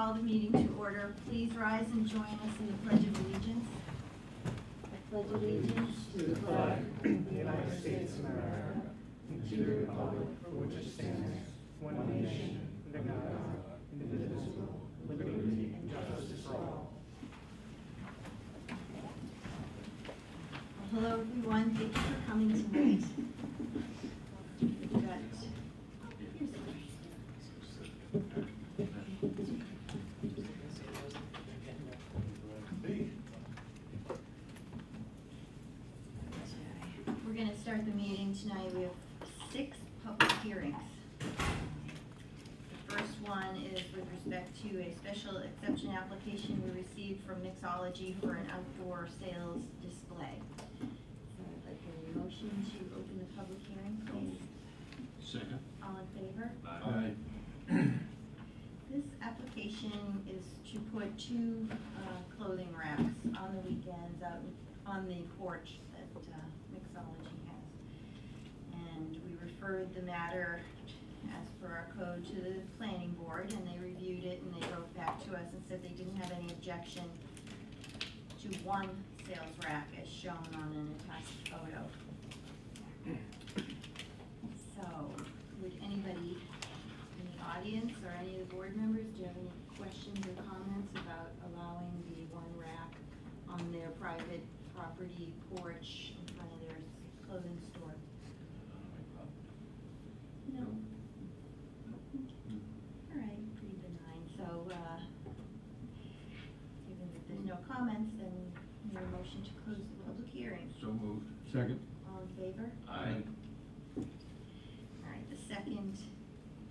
call the meeting to order. Please rise and join us in the Pledge of Allegiance. I pledge allegiance to the flag of the United States of America and to the republic for which it stands, one nation, under God, indivisible, with liberty and justice for all. Well, hello, everyone. Thank you for coming tonight. We've got, we're going to start the meeting tonight. We have 6 public hearings. The first one is with respect to a special exception application we received from Mixology for an outdoor sales display. So I'd like a motion to open the public hearing, please. Second. All in favor? Aye. This application is to put 2 clothing racks on the weekends out on the porch that Mixology has. And we referred the matter, as per our code, to the planning board, and they reviewed it, and they wrote back to us and said they didn't have any objection to 1 sales rack as shown on an attached photo. So, would anybody in the audience or any of the board members, do you have any questions or comments about allowing the 1 rack on their private property porch in front of their clothing store? No. All right, pretty benign. So, given that there's no comments, then we need a motion to close the public hearing. So moved. Second. All in favor? Aye. All right, the second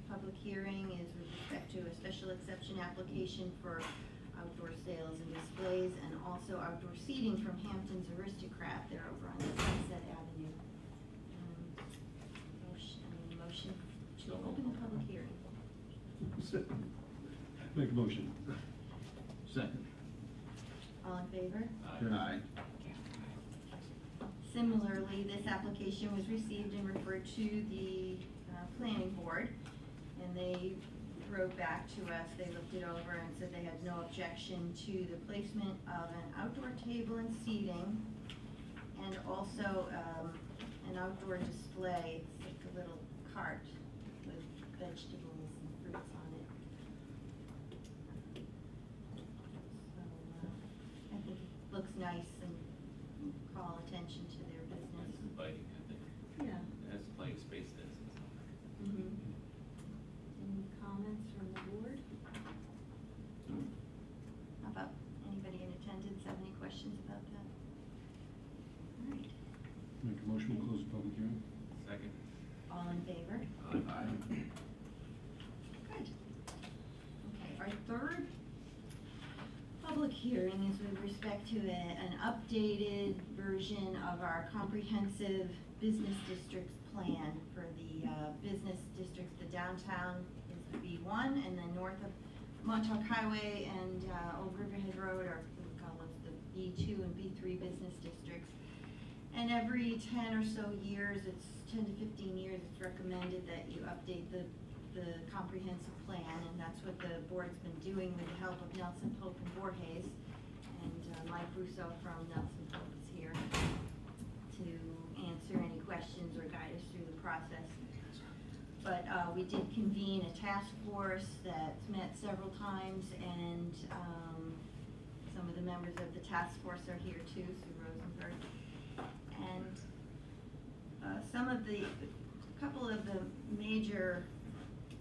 public hearing is with respect to a special exception application for outdoor sales and displays and also outdoor seating from Hampton's Aristocrat. They're over on Sunset Avenue. Motion to open the public hearing. Make a motion. Second. All in favor? Aye. Similarly, this application was received and referred to the planning board, and they wrote back to us. They looked it over and said they had no objection to the placement of an outdoor table and seating, and also an outdoor display. It's like a little cart with vegetables and fruits on it. So I think it looks nice and call attention to their business. It's inviting, I think. Yeah. It has plenty of space there. Mm-hmm. Any comments from the board? How about anybody in attendance have any questions about that? All right. Make a motion to close the public hearing. Second. All in favor? Aye. Good. Okay, our third public hearing is with respect to an updated version of our comprehensive business districts plan for the business districts. The downtown is the B1, and then north of Montauk Highway and Old Riverhead Road are what we call those the B2 and B3 business districts. And every 10 or so years, it's 10 to 15 years, it's recommended that you update the comprehensive plan, and that's what the board's been doing with the help of Nelson Pope and Voorhees. And Mike Russo from Nelson Pope is here to answer any questions or guide us through the process. But we did convene a task force that's met several times, and some of the members of the task force are here too, Sue Rosenberg. And a couple of the major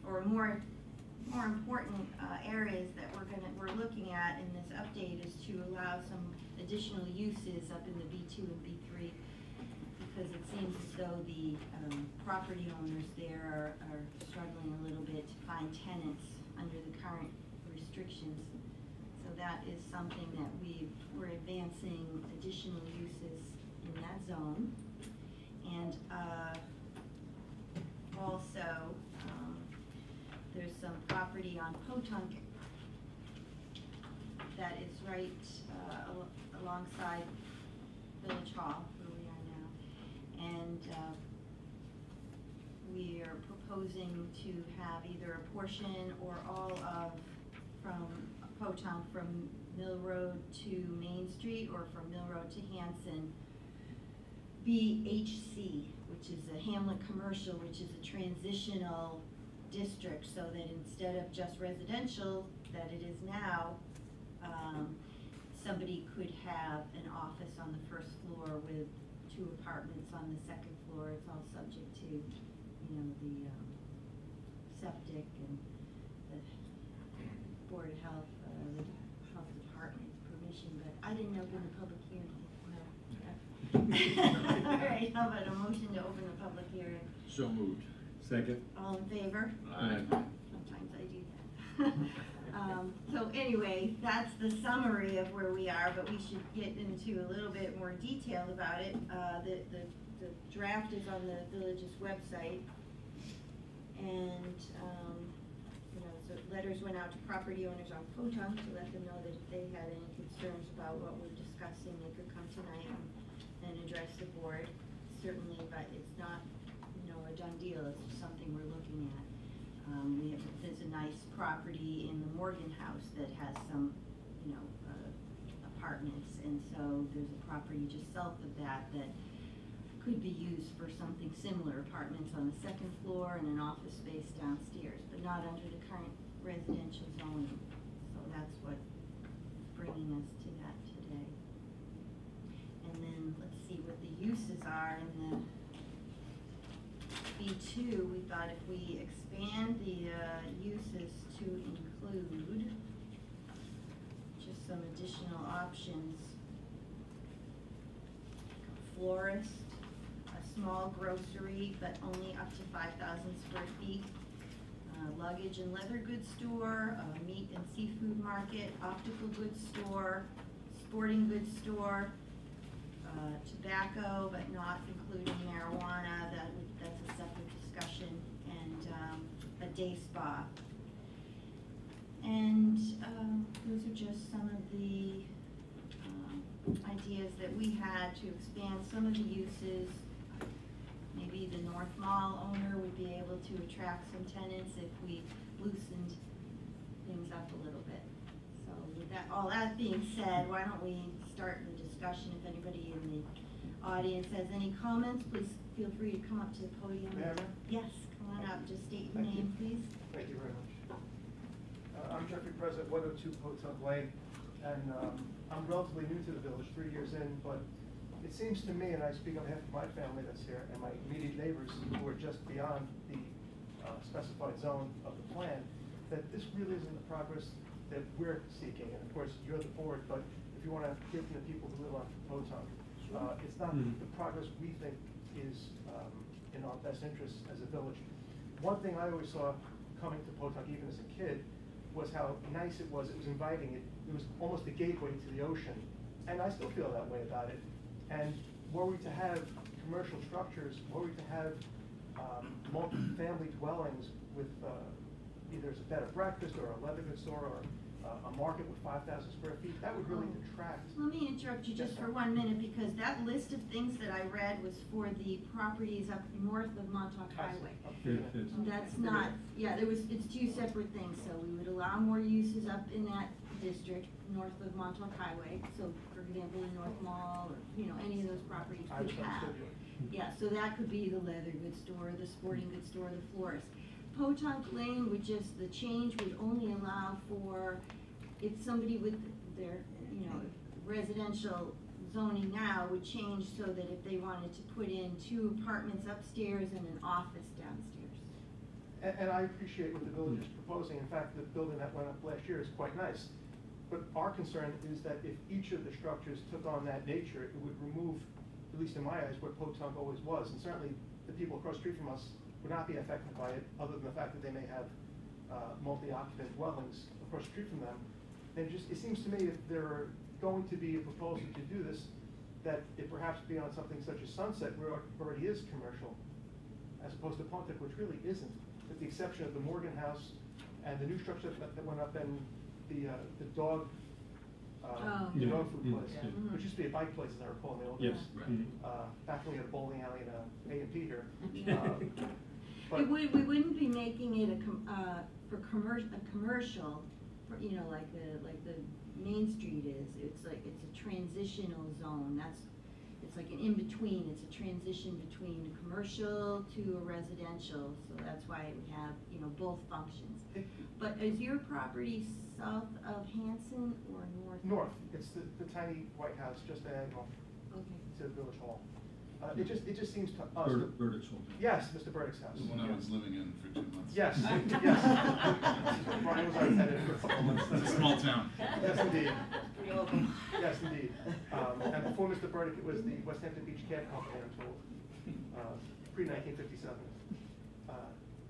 or more important areas that we're looking at in this update is to allow some additional uses up in the B2 and B3, because it seems as though the property owners there are struggling a little bit to find tenants under the current restrictions. So that is something that we're advancing additional uses in that zone. And also, there's some property on Potunk that is right alongside Village Hall, where we are now. And we are proposing to have either a portion or all of from Potown from Mill Road to Main Street or from Mill Road to Hanson be HC, which is a Hamlet Commercial, which is a transitional district, so that instead of just residential that it is now, somebody could have an office on the first floor with 2 apartments on the second floor. It's all subject to, you know, the septic and the Board of Health, the Health Department's permission, but I didn't open the public hearing. No. All right, how about a motion to open the public hearing? So moved. Second. All in favor? Aye. Sometimes I do that. So anyway, that's the summary of where we are, but we should get into a little bit more detail about it. The draft is on the village's website, and you know, so letters went out to property owners on Potown to let them know that if they had any concerns about what we're discussing, they could come tonight and address the board. Certainly, but it's not, you know, a done deal. It's just something we're looking at. There's a nice property in the Morgan House that has some, you know, apartments, and so there's a property just south of that that could be used for something similar, apartments on the second floor and an office space downstairs, but not under the current residential zoning. So that's what's bringing us to that today. And then let's see what the uses are in the B2. We thought if we expand the uses to include just some additional options, a florist, a small grocery, but only up to 5,000 square feet, luggage and leather goods store, a meat and seafood market, optical goods store, sporting goods store, tobacco, but not including marijuana, that's a separate discussion, and a day spa. And those are just some of the ideas that we had to expand some of the uses. Maybe the North Mall owner would be able to attract some tenants if we loosened things up a little bit. So with that, all that being said, why don't we start the discussion? If anybody in the audience has any comments, please feel free to come up to the podium. May I? Yes, come on up. Just state your Thank you. name, please. Thank you very much. I'm Jeffrey President, 102 Potoc Lane, and I'm relatively new to the village, 3 years in, but it seems to me, and I speak on behalf of my family that's here, and my immediate neighbors who are just beyond the specified zone of the plan, that this really isn't the progress that we're seeking. And of course, you're the board, but if you want to hear from the people who live on Potoc, it's not the progress we think is in our best interest as a village. One thing I always saw coming to Potoc, even as a kid, was how nice it was. It was inviting. It was almost a gateway to the ocean. And I still feel that way about it. And were we to have commercial structures, were we to have multi-family dwellings with either as a bed and breakfast or a leather goods store or a market with 5,000 square feet, that would really detract. Let me interrupt you just for 1 minute, because that list of things that I read was for the properties up north of Montauk Highway. That's not, yeah, it's 2 separate things. So we would allow more uses up in that district north of Montauk Highway. So for example, the North Mall, or, you know, any of those properties I could have. understood you. Yeah, so that could be the leather goods store, the sporting goods store, the florist. Potoc Lane would just, the change would only allow for if somebody with their, you know, residential zoning now would change so that if they wanted to put in 2 apartments upstairs and an office downstairs. And I appreciate what the village is proposing. In fact, the building that went up last year is quite nice. But our concern is that if each of the structures took on that nature, it would remove, at least in my eyes, what Potoc always was. And certainly the people across the street from us would not be affected by it, other than the fact that they may have multi-occupant dwellings across the street from them. And it seems to me if there are going to be a proposal to do this, that it perhaps be on something such as Sunset, where it already is commercial, as opposed to Pontiac, which really isn't, with the exception of the Morgan House and the new structure that went up in the dog the dog food place, which used to be a bike place, as I recall, in the old days. Yes. Right. Back when we had a bowling alley and a A&P here. We wouldn't be making it a commercial, you know, like the Main Street is. It's like, it's a transitional zone. It's like an in-between. It's a transition between commercial to a residential, so that's why it would have, you know, both functions. But is your property south of Hanson or north? North, it's the tiny white house just diagonal Okay. to Village Hall. It just seems to us. Burdick's home. Yes, Mr. Burdick's house. The one I was living in for 2 months. Yes, yes. Brian was our tenant for a couple months. It's a small town. Yes, indeed. Pretty local. Yes, indeed. And before Mr. Burdick, it was the Westhampton Beach Cab Company, I'm told, pre-1957.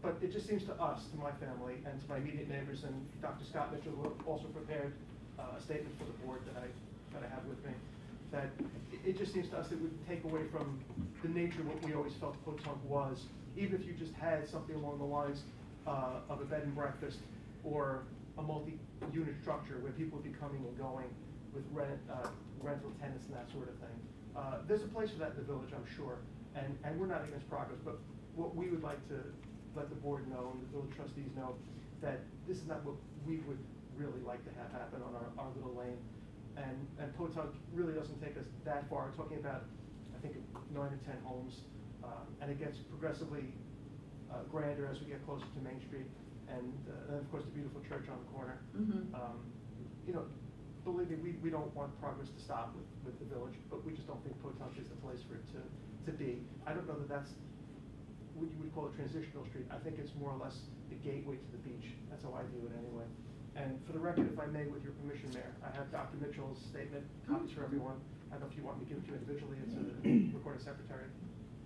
But it just seems to us, to my family, and to my immediate neighbors, and Dr. Scott Mitchell, who also prepared a statement for the board that I have with me, that it just seems to us that it would take away from the nature of what we always felt Potomac was, even if you just had something along the lines of a bed and breakfast or a multi-unit structure where people would be coming and going with rental tenants and that sort of thing. There's a place for that in the village, I'm sure, and we're not against progress, but what we would like to let the board know and the village trustees know that this is not what we would really like to have happen on our little lane. And Potomac really doesn't take us that far. We're talking about, I think, 9 or 10 homes, and it gets progressively grander as we get closer to Main Street, and of course the beautiful church on the corner. Mm-hmm. You know, believe me, we don't want progress to stop with the village, but we just don't think Potomac is the place for it to be. I don't know that that's what you would call a transitional street. I think it's more or less the gateway to the beach. That's how I view it anyway. And for the record, if I may, with your permission, Mayor, I have Dr. Mitchell's statement, copies for everyone. I don't know if you want me to give it to you individually, it's a recording secretary.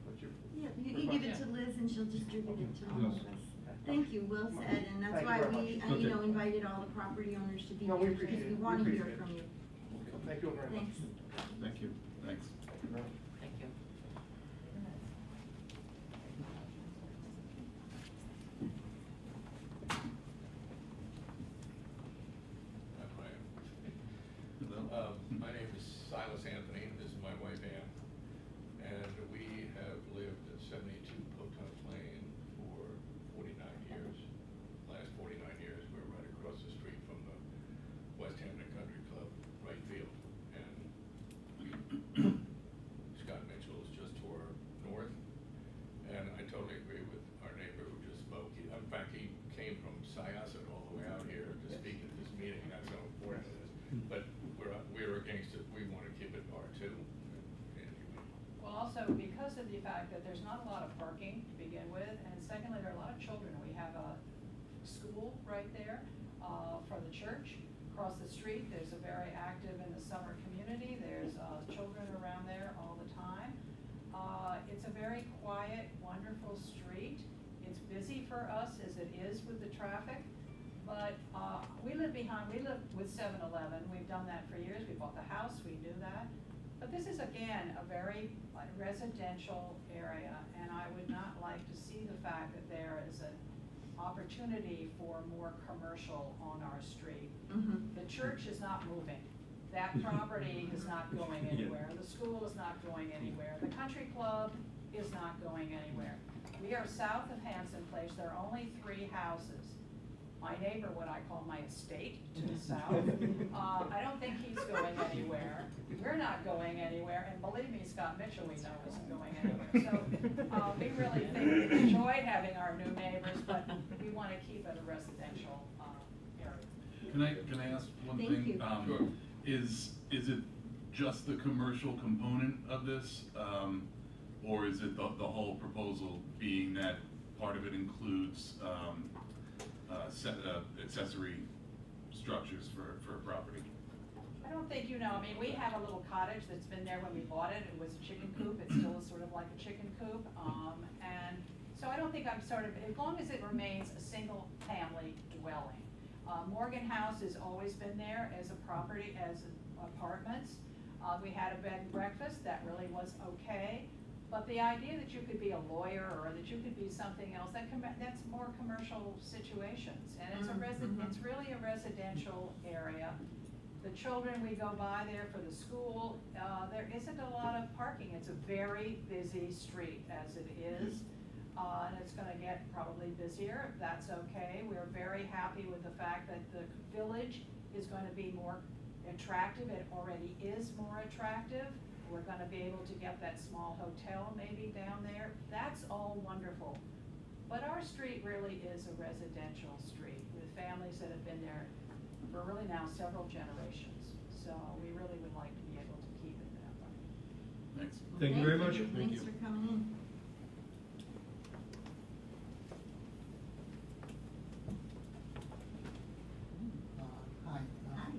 What's your Yeah, you can give it to Liz and she'll distribute it to all of Yes. us. Thank you, well said, and that's Thank you why very we, much. you know, invited all the property owners to be No, here, we because appreciate we it. We want to hear appreciate it. from you. Thank you very much. Thanks. Thank you. Thanks. Thank you very much. Thank you. My name is Silas Anthony, this is my wife Ann, and we have lived at 72 Potomac Lane for 49 years. Last 49 years, we're right across the street from the Westhampton Country Club, right field. And Scott Mitchell is just to our north, and I totally agree with our neighbor who just spoke. In fact, he came from Syosset all the way out here to speak at this meeting, that's how important it is. But we're against it, we want to keep it R2. Well, also because of the fact that there's not a lot of parking to begin with, and secondly, there are a lot of children. We have a school right there for the church. Across the street, there's a very active in the summer community. There's children around there all the time. It's a very quiet, wonderful street. It's busy for us as it is with the traffic. But we live with 7-Eleven. We've done that for years. We bought the house, we knew that. But this is, again, a very residential area, and I would not like to see the fact that there is an opportunity for more commercial on our street. Mm-hmm. The church is not moving. That property is not going anywhere. The school is not going anywhere. The country club is not going anywhere. We are south of Hanson Place. There are only 3 houses. My neighbor, what I call my estate to the south, I don't think he's going anywhere. We're not going anywhere, and believe me, Scott Mitchell, we know isn't going anywhere. So we really think we enjoyed having our new neighbors, but we want to keep it a residential area. Can I ask one Thank thing? you. Sure. Is it just the commercial component of this, or is it the whole proposal, being that part of it includes accessory structures for a property? I don't think you know. I mean, we have a little cottage that's been there when we bought it. It was a chicken coop. It still is sort of like a chicken coop. And so I don't think I'm sort of, as long as it remains a single family dwelling. Morgan House has always been there as a property, as apartments. We had a bed and breakfast that really was okay. But the idea that you could be a lawyer or that you could be something else, that's more commercial situations. And it's it's really a residential area. The children, we go by there for the school. There isn't a lot of parking. It's a very busy street as it is. and it's gonna get probably busier. That's okay. We're very happy with the fact that the village is gonna be more attractive. It already is more attractive. We're gonna be able to get that small hotel maybe down there. That's all wonderful. But our street really is a residential street with families that have been there for really now several generations. So we really would like to be able to keep it that way. Thanks. Thank you very much. Thank Thanks you. for coming in. Hi. Hi.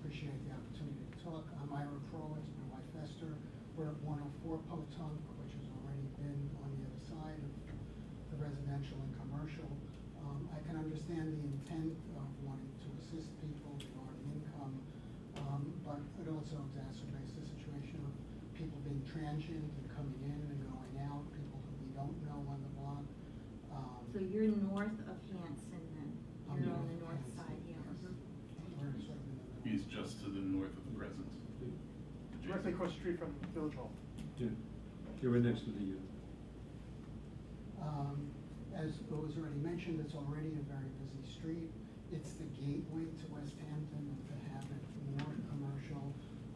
Appreciate the opportunity to talk. I'm Ira Crowley, my wife Esther. We're at 104 Potomac, which has already been on the other side of the residential and commercial. I can understand the intent of wanting to assist people regarding income, but it also exacerbates the situation of people being transient and coming in and going out, people who we don't know on the block. So you're north of Hanson then? I'm You're on north the of north Hanson, side, yeah. yes. Mhm. We're sort of in the middle. He's just to the north of the Presence. Directly across the street from Village Hall. Yeah, you're right next to the, As was already mentioned, it's already a very busy street. It's the gateway to Westhampton, and to have it more commercial.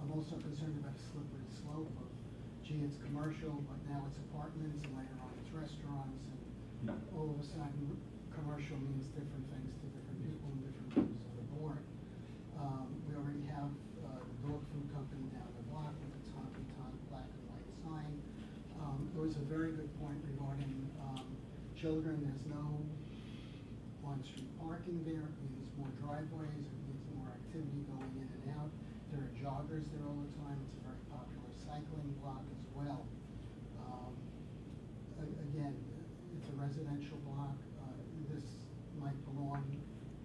I'm also concerned about a slippery slope of, gee, it's commercial, but now it's apartments, and later on it's restaurants, and all of a sudden, commercial means different things to different people and different members of the board. We already have the dog food company down the block with its honky-tonk black and white sign. There was a very good point regarding children. There's no on-street parking there. It means more driveways. It means more activity going in and out. There are joggers there all the time. It's a very popular cycling block as well. Again, it's a residential block. This might belong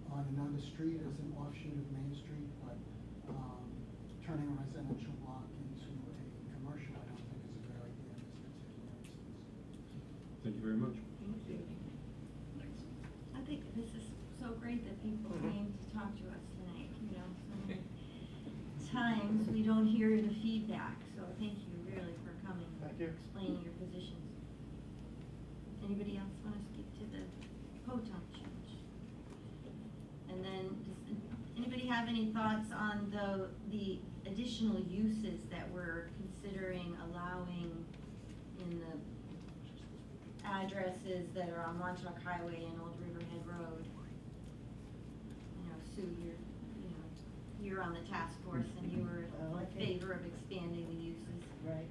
on another street as an offshoot of Main Street, but turning a residential block into a commercial, I don't think is a good idea in this particular instance. Thank you very much. Thank you. Thanks. I think this is so great that people came to talk to us tonight, you know, so many times we don't hear the feedback, so thank you really for coming. Thank you. Explaining your positions. Anybody else want to speak to the Potomac change? And then, does anybody have any thoughts on the additional uses that we're considering allowing in the addresses that are on Montauk Highway and Old Riverhead Road? You know, Sue, you're on the task force and you were in favor of expanding the uses. Right.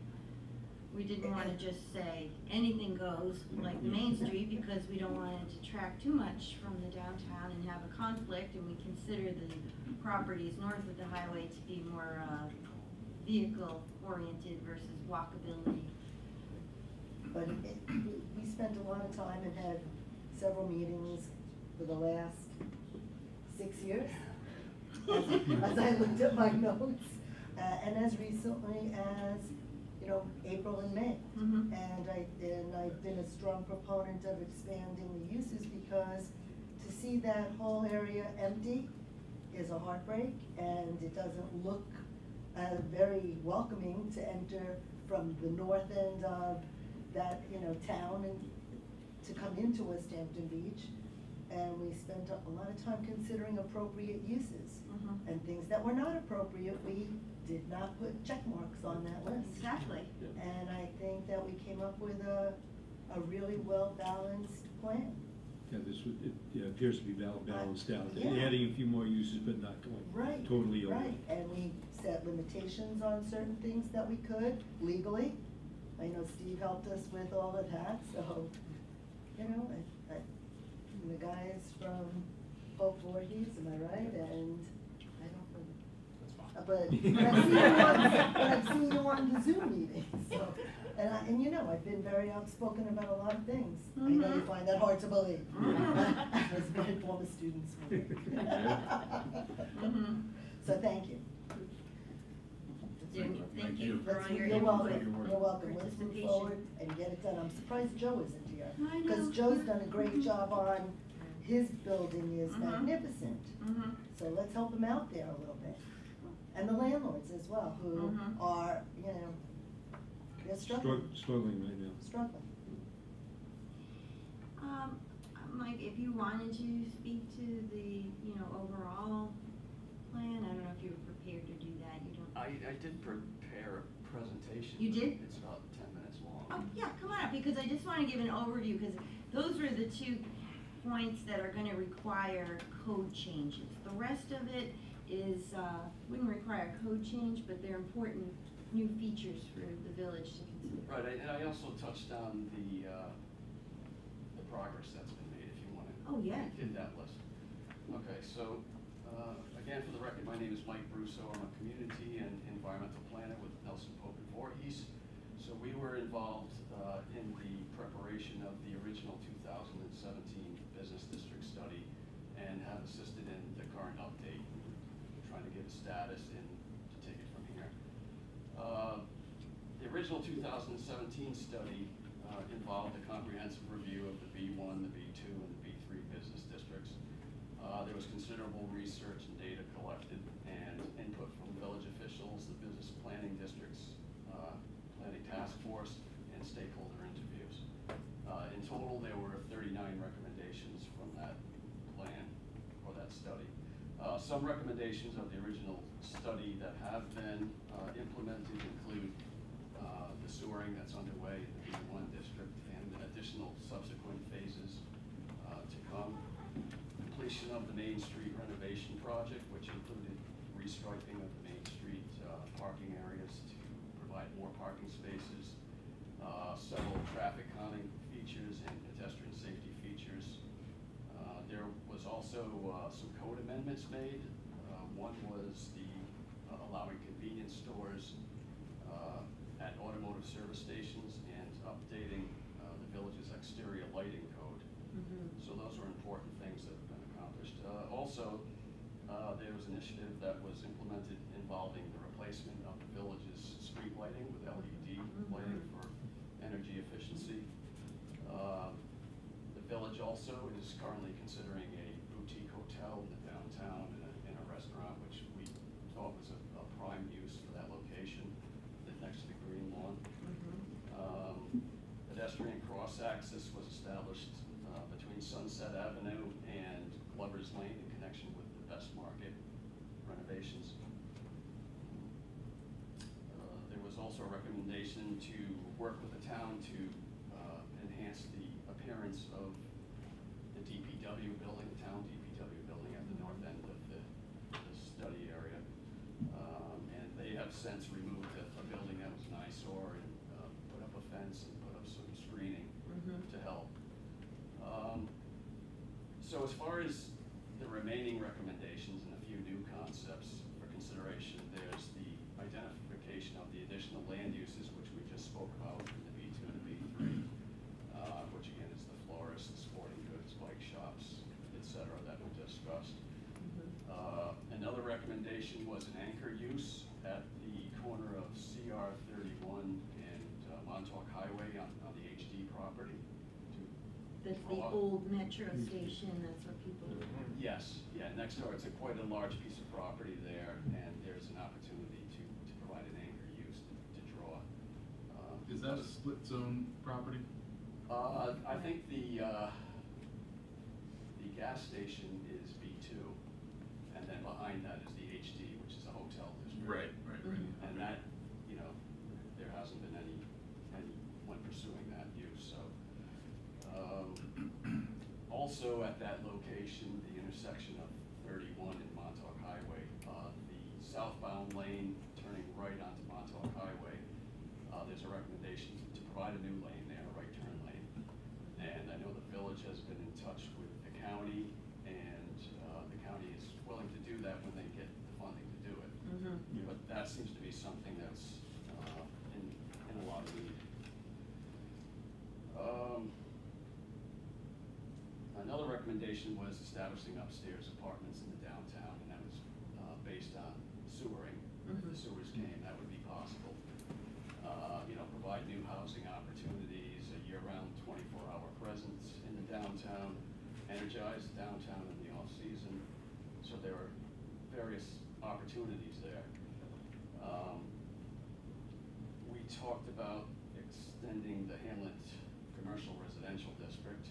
We didn't want to just say anything goes like Main Street because we don't want to detract too much from the downtown and have a conflict, and we consider the properties north of the highway to be more vehicle oriented versus walkability. But we spent a lot of time and had several meetings for the last 6 years, as I looked at my notes, and as recently as, you know, April and May. Mm-hmm. And I've been a strong proponent of expanding the uses because to see that whole area empty is a heartbreak, and it doesn't look very welcoming to enter from the north end of that, you know, town and to come into Westhampton Beach. And we spent a lot of time considering appropriate uses. Mm-hmm. And things that were not appropriate, we did not put check marks on that list. Exactly. And I think that we came up with a really well-balanced plan. Yeah, it appears to be balanced out. Yeah. Adding a few more uses, but not going Right. totally over. Right, and we set limitations on certain things that we could legally. I know Steve helped us with all of that, so, you know, and the guys from Pope Voorhees, am I right? And I don't know. But I've seen you on the Zoom meetings, so, and you know, I've been very outspoken about a lot of things. I know you find that hard to believe. As my former students would. So thank you. Thank you for all your You're input. welcome, you're welcome. Let's move participation. forward and get it done. I'm surprised Joe isn't here. I know. Because Joe's done a great job on, his building is Mhm. magnificent. Mm-hmm. So let's help him out there a little bit. And the landlords as well, who Mhm. are, you know, they're struggling. Struggling right now. Struggling. Mike, if you wanted to speak to the, overall plan, I don't know if you were prepared to do that, you don't. I did prepare a presentation. You did? It's about 10 minutes long. Oh, yeah, come on up, because I just wanna give an overview, because those were the 2 points that are gonna require code changes. The rest of it is, wouldn't require a code change, but they're important new features for the village to consider. Right, and I also touched on the progress that's been made, if you want to. Oh, yeah. Get that list. Okay, so, again, for the record, my name is Mike Brusso. I'm a community and environmental planner with Nelson Pope and Voorhees. So we were involved in the preparation of the original 2017 business district study and have assisted in the current update, trying to give a status and to take it from here. The original 2017 study involved a comprehensive review of the B1, the B2, and the B3 business districts. There was considerable research and data collected and input from village officials, the business planning districts, planning task force, and stakeholder interviews. In total, there were 39 recommendations from that plan or that study. Some recommendations of the original study that have been implemented include the sewering that's underway in the B1 district and additional subsequent phases to come. Completion of the Main Street renovation project, which included restriping of the Main Street parking areas to provide more parking spaces, several traffic calming features and pedestrian safety features. There was also some code amendments made. One was the allowing convenience stores at automotive service stations and updating the village's exterior lighting code. So those were important things that have been accomplished. Also, there was an initiative that was implemented involving the replacement of the village's street lighting with LED lighting for energy efficiency. The village also is currently considering a boutique hotel in the downtown and a restaurant, which we thought was a prime use for that location, next to the green lawn. Pedestrian cross-access was established between Sunset Avenue and Glover's Lane in connection with the Best Market renovations. There was also a recommendation to work with the town to enhance the appearance of the DPW building, the town DPW building at the north end of the study area. And they have since removed a building that was an eyesore and put up a fence and put up some screening to help. So as far as the remaining recommendations and a few new concepts for consideration, there's the identification of the additional land uses, which we just spoke about in the B2 and the B3, which again is the florists, the sporting goods, bike shops, etc. that we discussed. Another recommendation was an anchor use at the corner of CR 31 and Montauk Highway on the HD property. That's the old metro station, that's what people. Yes, yeah, next door, it's quite a large piece of property there, and there's an opportunity to provide an anchor use to draw. Is that a split zone property? I think the gas station is B2, and then behind that is the HD, which is a hotel district. Right. And that, there hasn't been anyone pursuing that use, so. Also at that location, the intersection of 31 and Montauk Highway, the southbound lane turning right onto Montauk Highway, there's a recommendation to provide a new lane there, a right turn lane. And I know the village has been in touch with the county, and the county is willing to do that when they get the funding to do it. But that seems to be something that's in a lot of need. Another recommendation was establishing upstairs apartments in the downtown, and that was based on sewering. If the sewers came, that would be possible. Provide new housing opportunities, a year-round 24-hour presence in the downtown, energize the downtown in the off-season. So there are various opportunities there. We talked about extending the Hamlet commercial residential district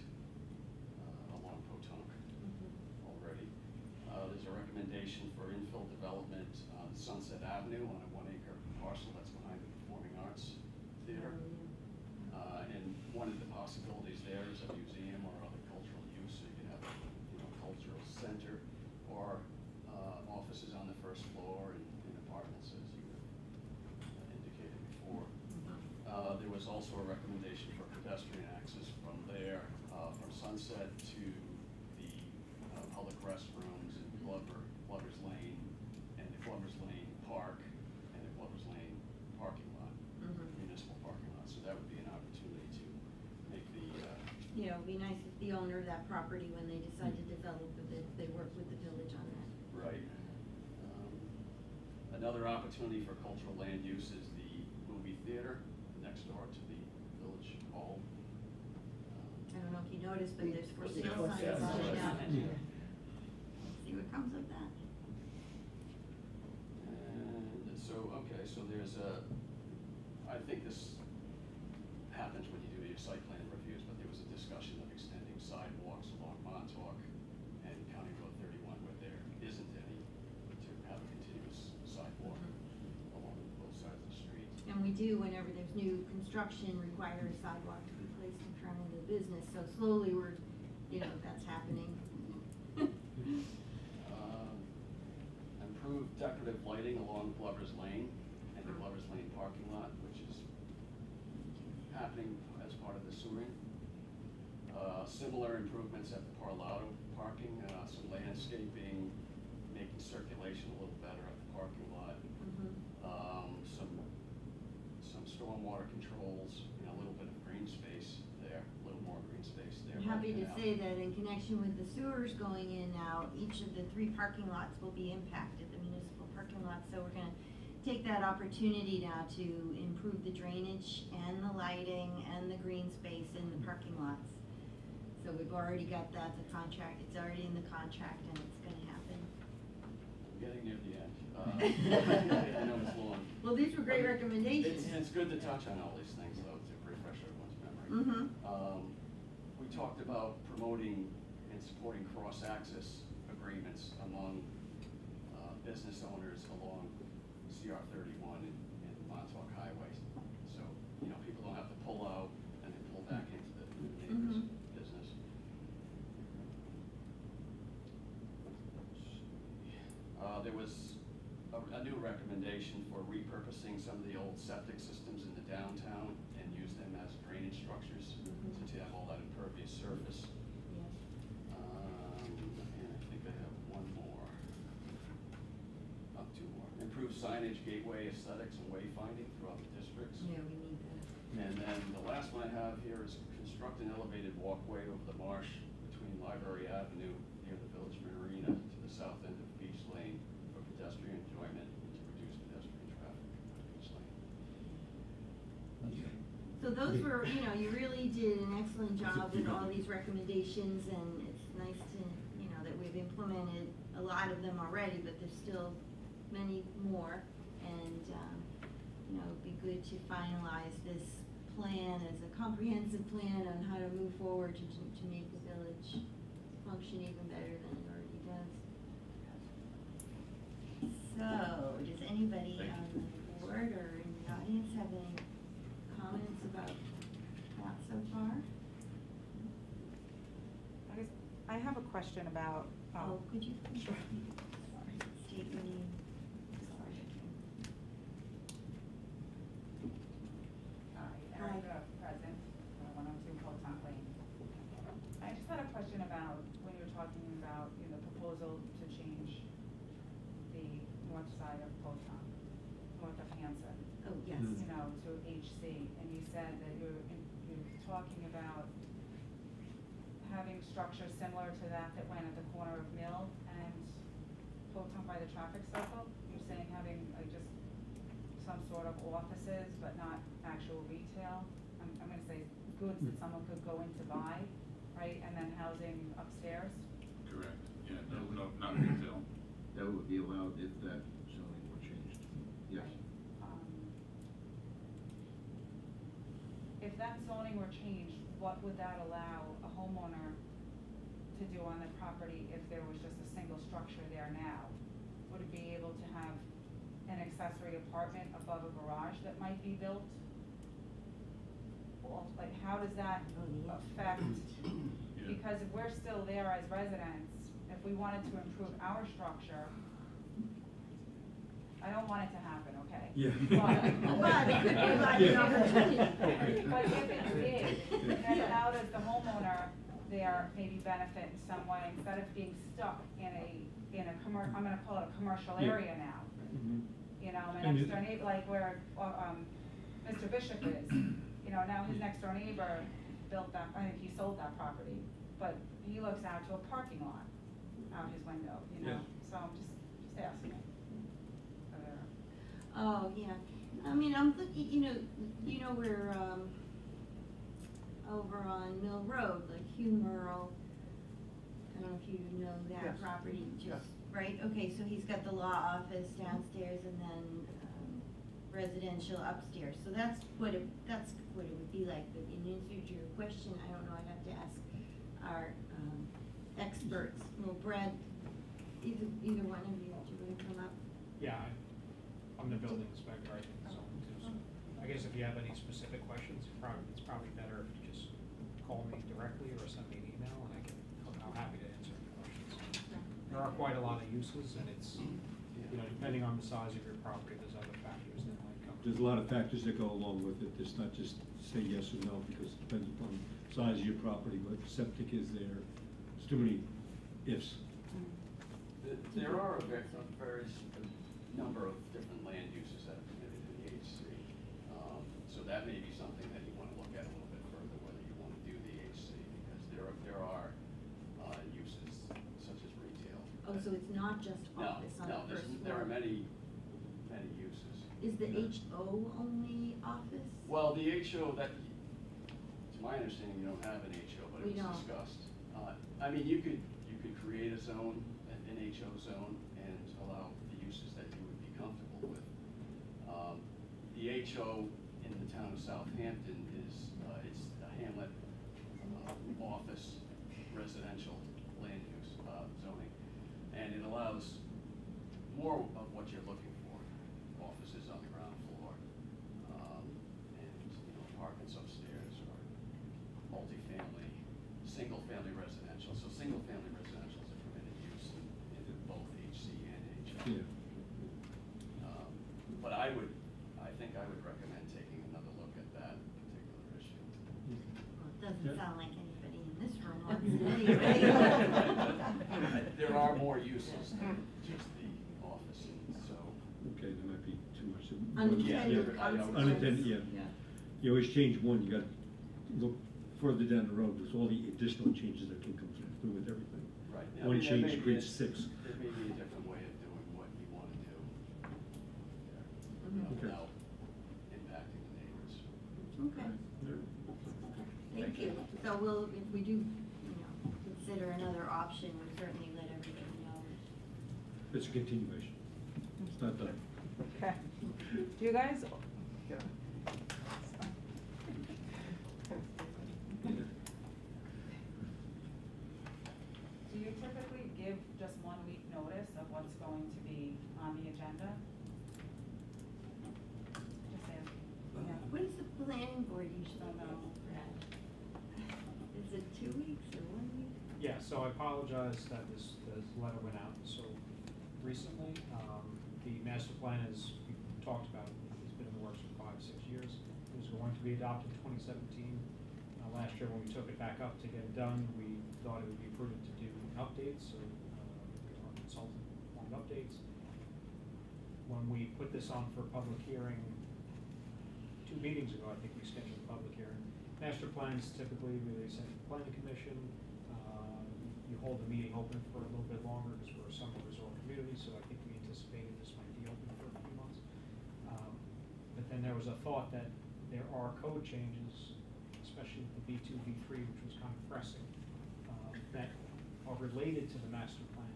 recommendation for infill development on Sunset Avenue on a 1-acre parcel that's behind the Performing Arts Theater. And one of the possibilities there is a museum or other cultural use, so you can have a cultural center or offices on the first floor and apartments, as you indicated before. There was also a recommendation for pedestrian access from there, from Sunset to the public restrooms in Glover's Lane, and the Glover's Lane Park, and the Glover's Lane parking lot, municipal parking lot. So that would be an opportunity to make the, You know, it'd be nice if the owner of that property, when they decide to develop it, they work with the village on that. right. Another opportunity for cultural land use is the movie theater next door to the village hall. I don't know if you noticed, but there's for Yeah, sale signs yeah, all yeah. down. Yeah. See what comes of that. And so, okay, so there's I think this happens when you do your site plan reviews, but there was a discussion of extending sidewalks along Montauk and County Road 31 where there isn't any, to have a continuous sidewalk along both sides of the street. And we do, whenever there's new construction, require a sidewalk to be placed in front of the business, so slowly we're, that's happening. Improved decorative lighting along Glover's Lane and the Glover's Lane parking lot, which is happening as part of the sewering. Similar improvements at the Parlato parking, some landscaping, making circulation a little better at the parking lot. Some stormwater controls, a little bit of green space there, a little more green space there. I'm happy to say that in connection with the sewers going in now, each of the 3 parking lots will be impacted, the municipal parking lots, so we're gonna take that opportunity now to improve the drainage and the lighting and the green space in the parking lots. So we've already got that, the contract, it's already in the contract and it's gonna happen. I'm getting near the end. I know it's long. Well, these were great recommendations. It's good to touch on all these things, though, to refresh everyone's memory. We talked about promoting and supporting cross-access agreements among business owners along CR 31 and Montauk Highway. So, people don't have to pull out and then pull back into the neighbor's business. There was a new recommendation for repurposing some of the old septic systems in the downtown and use them as drainage structures to have all that impervious surface. And I think I have one more. Oh, 2 more. Improve signage, gateway aesthetics, and wayfinding throughout the districts. Yeah, we need that. And then the last one I have here is construct an elevated walkway over the marsh between Library Avenue near the Village Marina to the south end of Beach Lane for pedestrian enjoyment and to reduce pedestrian traffic on Beach Lane. So those were, you really did an excellent job with all these recommendations, and it's nice to, that we've implemented a lot of them already, but there's still many more. And, it'd be good to finalize this plan as a comprehensive plan on how to move forward to make the village function even better than it already does. So, does anybody on the board or in the audience have any comments about that so far? I have a question about. Oh, could you? Sure. Sorry, state your name. Sorry. Hi, Erica, present, 102 Montauk Lane. I just had a question about when you were talking about, the proposal to change the north side of Montauk, north of Hanson. Oh, yes. To HC, and you said that you're talking about having structures similar to that went at the corner of Mill and Potomac by the traffic circle. You're saying having just some sort of offices, but not actual retail. I'm gonna say goods that someone could go in to buy, right? And then housing upstairs. Correct. Yeah, no, not retail. That would be allowed if that zoning were changed. Yes. If that zoning were changed, what would that allow a homeowner to do on the property if there was just a single structure there now? have an accessory apartment above a garage that might be built? Well, like, how does that affect? Yeah. Because if we're still there as residents, if we wanted to improve our structure, I don't want it to happen, okay? Yeah. But it could provide an opportunity. But if it did, then how does the homeowner there maybe benefit in some way, instead of being stuck in a I'm gonna call it a commercial Yeah. area now? Mhm. You know, my And next it- door neighbor, like where, Mr. Bishop is, you know, now his next door neighbor built that, I think he sold that property, but he looks out to a parking lot out his window, you know, Yeah. so I'm just asking. Oh, yeah, I mean, I'm looking, you know, we're, over on Mill Road, like Hugh Merle, I don't know if you know that Yes. property, Yeah. just, right, okay, so he's got the law office downstairs and then, residential upstairs, so that's what it would be like, but in answer to your question, I don't know, I'd have to ask our, experts. Well, Brad, either one of you, do you wanna come up? Yeah, I'm the building inspector, I think, so, I guess if you have any specific questions, it's probably better if you just call me directly or send me an email, and I'm happy to answer any questions. There are quite a lot of uses, and it's, depending on the size of your property, there's other factors that might come. There's a lot of factors that go along with it. It's not just say yes or no, because it depends upon the size of your property, what septic is there. There's too many ifs. There are a very number of different land uses that are permitted in the HC. So that may be something that you want to look at a little bit further, whether you want to do the HC, because there are uses such as retail. Oh, so it's not just office on the first floor? There are many uses. Is the HO only office? Well, the HO, to my understanding, you don't have an HO, but We it was don't. discussed. I mean, you could create a zone, an HO zone, and allow the uses that you would be comfortable with. The HO in the town of Southampton is, it's a hamlet, office, residential land use, zoning. And it allows more of what you're looking for, offices on the ground floor, and, apartments upstairs, or multifamily, single-family residential. So single-family residential is a permitted use in both HC and HO. Yeah. But I think I would recommend taking another look at that particular issue. Well, it doesn't Yeah. sound like anybody in this room wants it anyway. There are more uses than just the office, and so. Okay, there might be too much. Unintended Yeah, I would- Unintended, yeah. Yeah. You always change one, you got to look further down the road, there's all the additional changes that can come through with everything. Right. I One mean, there may change be creates a- 6. There may be a different way of doing what you want to do there, Mhm. Okay. without impacting the neighbors. Okay, thank you. So we'll, if we do, consider another option, we'll certainly let everybody know. It's a continuation. It's not done. Okay. Do you guys? Yeah. Do you typically give just 1 week notice of what's going to be on the agenda? Just asking. Yeah. What is the planning board usually Don't know. do, Brad? Is it 2 weeks or 1 week? Yeah, so I apologize that this letter went out so recently. The master plan, as we talked about, it's been in the works for 5-6 years. It was going to be adopted in 2017. Last year, when we took it back up to get it done, we thought it would be prudent to do updates, so our consultant wanted updates. When we put this on for public hearing 2 meetings ago, I think we scheduled a public hearing. Master plans typically, they send to the planning commission. You hold the meeting open for a little bit longer because we're a summer resort community, so I think we anticipated this might be open for a few months. But then there was a thought that there are code changes, especially with the B2, B3, which was kind of pressing, that are related to the master plan.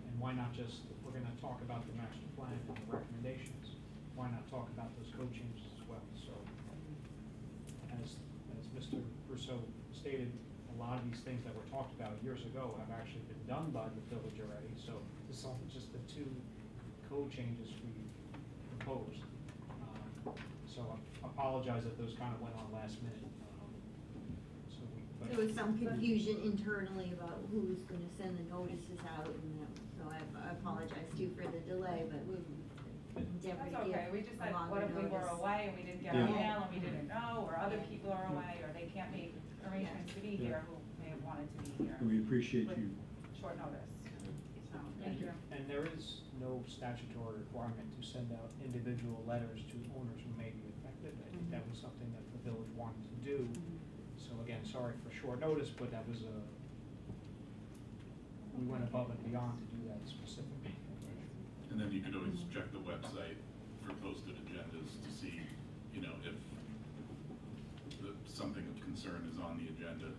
And why not just, if we're gonna talk about the master plan and the recommendations, why not talk about those code changes as well? So, as Mr. Rousseau stated, a lot of these things that were talked about years ago have actually been done by the village already. So this is just the 2 code changes we proposed. So I apologize that those kind of went on last minute. So but There was some confusion internally about who's gonna send the notices out, and so I apologize too for the delay, but we endeavored That's to give okay, we just said, a longer what if we were notice. away and we didn't get our Yeah. mail and we didn't know, or other Yeah. people are away, or they can't make arrangements to be Yeah. here who may have wanted to be here. And we appreciate with you. Short notice, so, thank you. And there is no statutory requirement to send out individual letters to owners who may be affected. I think that was something that the village wanted to do. So again, sorry for short notice, but that was we went above and beyond to do that specifically. And then you could always check the website for posted agendas to see, you know, if something of concern is on the agenda.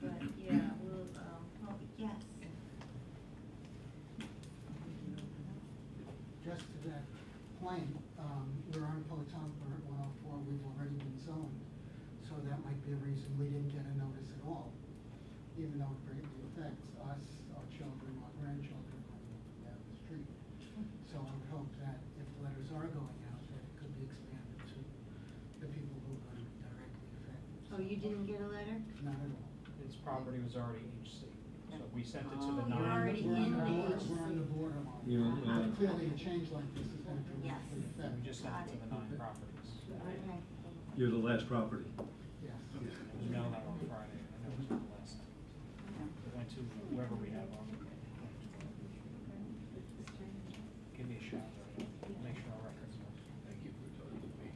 But, yeah, we'll, yes. Just to that point, we're on Potomac, we're at 104, we've already been zoned. So that might be a reason we didn't get a notice at all, even though it greatly affects us, our children, our grandchildren running down the street. So I would hope that if letters are going out, that it could be expanded to the people who are going to be directly affected. Oh, you didn't get a letter? Not at all. His property was already HC, so we sent it to Oh, the you're 9. already We're in on the we're on the borderline. Yeah, And clearly a change like this is going to Yes. directly affect. We just sent it to the 9 properties. Okay. You're the last property. Yes. It was mailed out on Friday, I know it was the last time. It went to whoever we have on. Give me a shout, make sure our records are. Thank you for talking to me.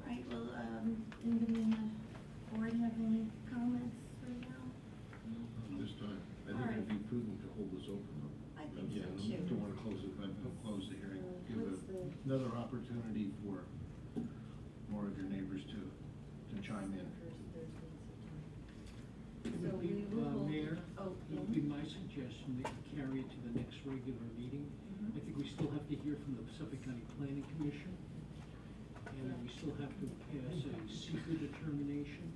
Right, well, anybody in the board have any comments right now? This time, I think it'd be prudent to hold this open. I think Yeah, so too. don't want to close it, but close the hearing. Give What's the- another opportunity for more of your neighbors to chime in. So we will hold. Mayor, Oh, it would be my suggestion that you carry it to the next regular meeting. I think we still have to hear from the Suffolk County Planning Commission, and we still have to pass a secret determination.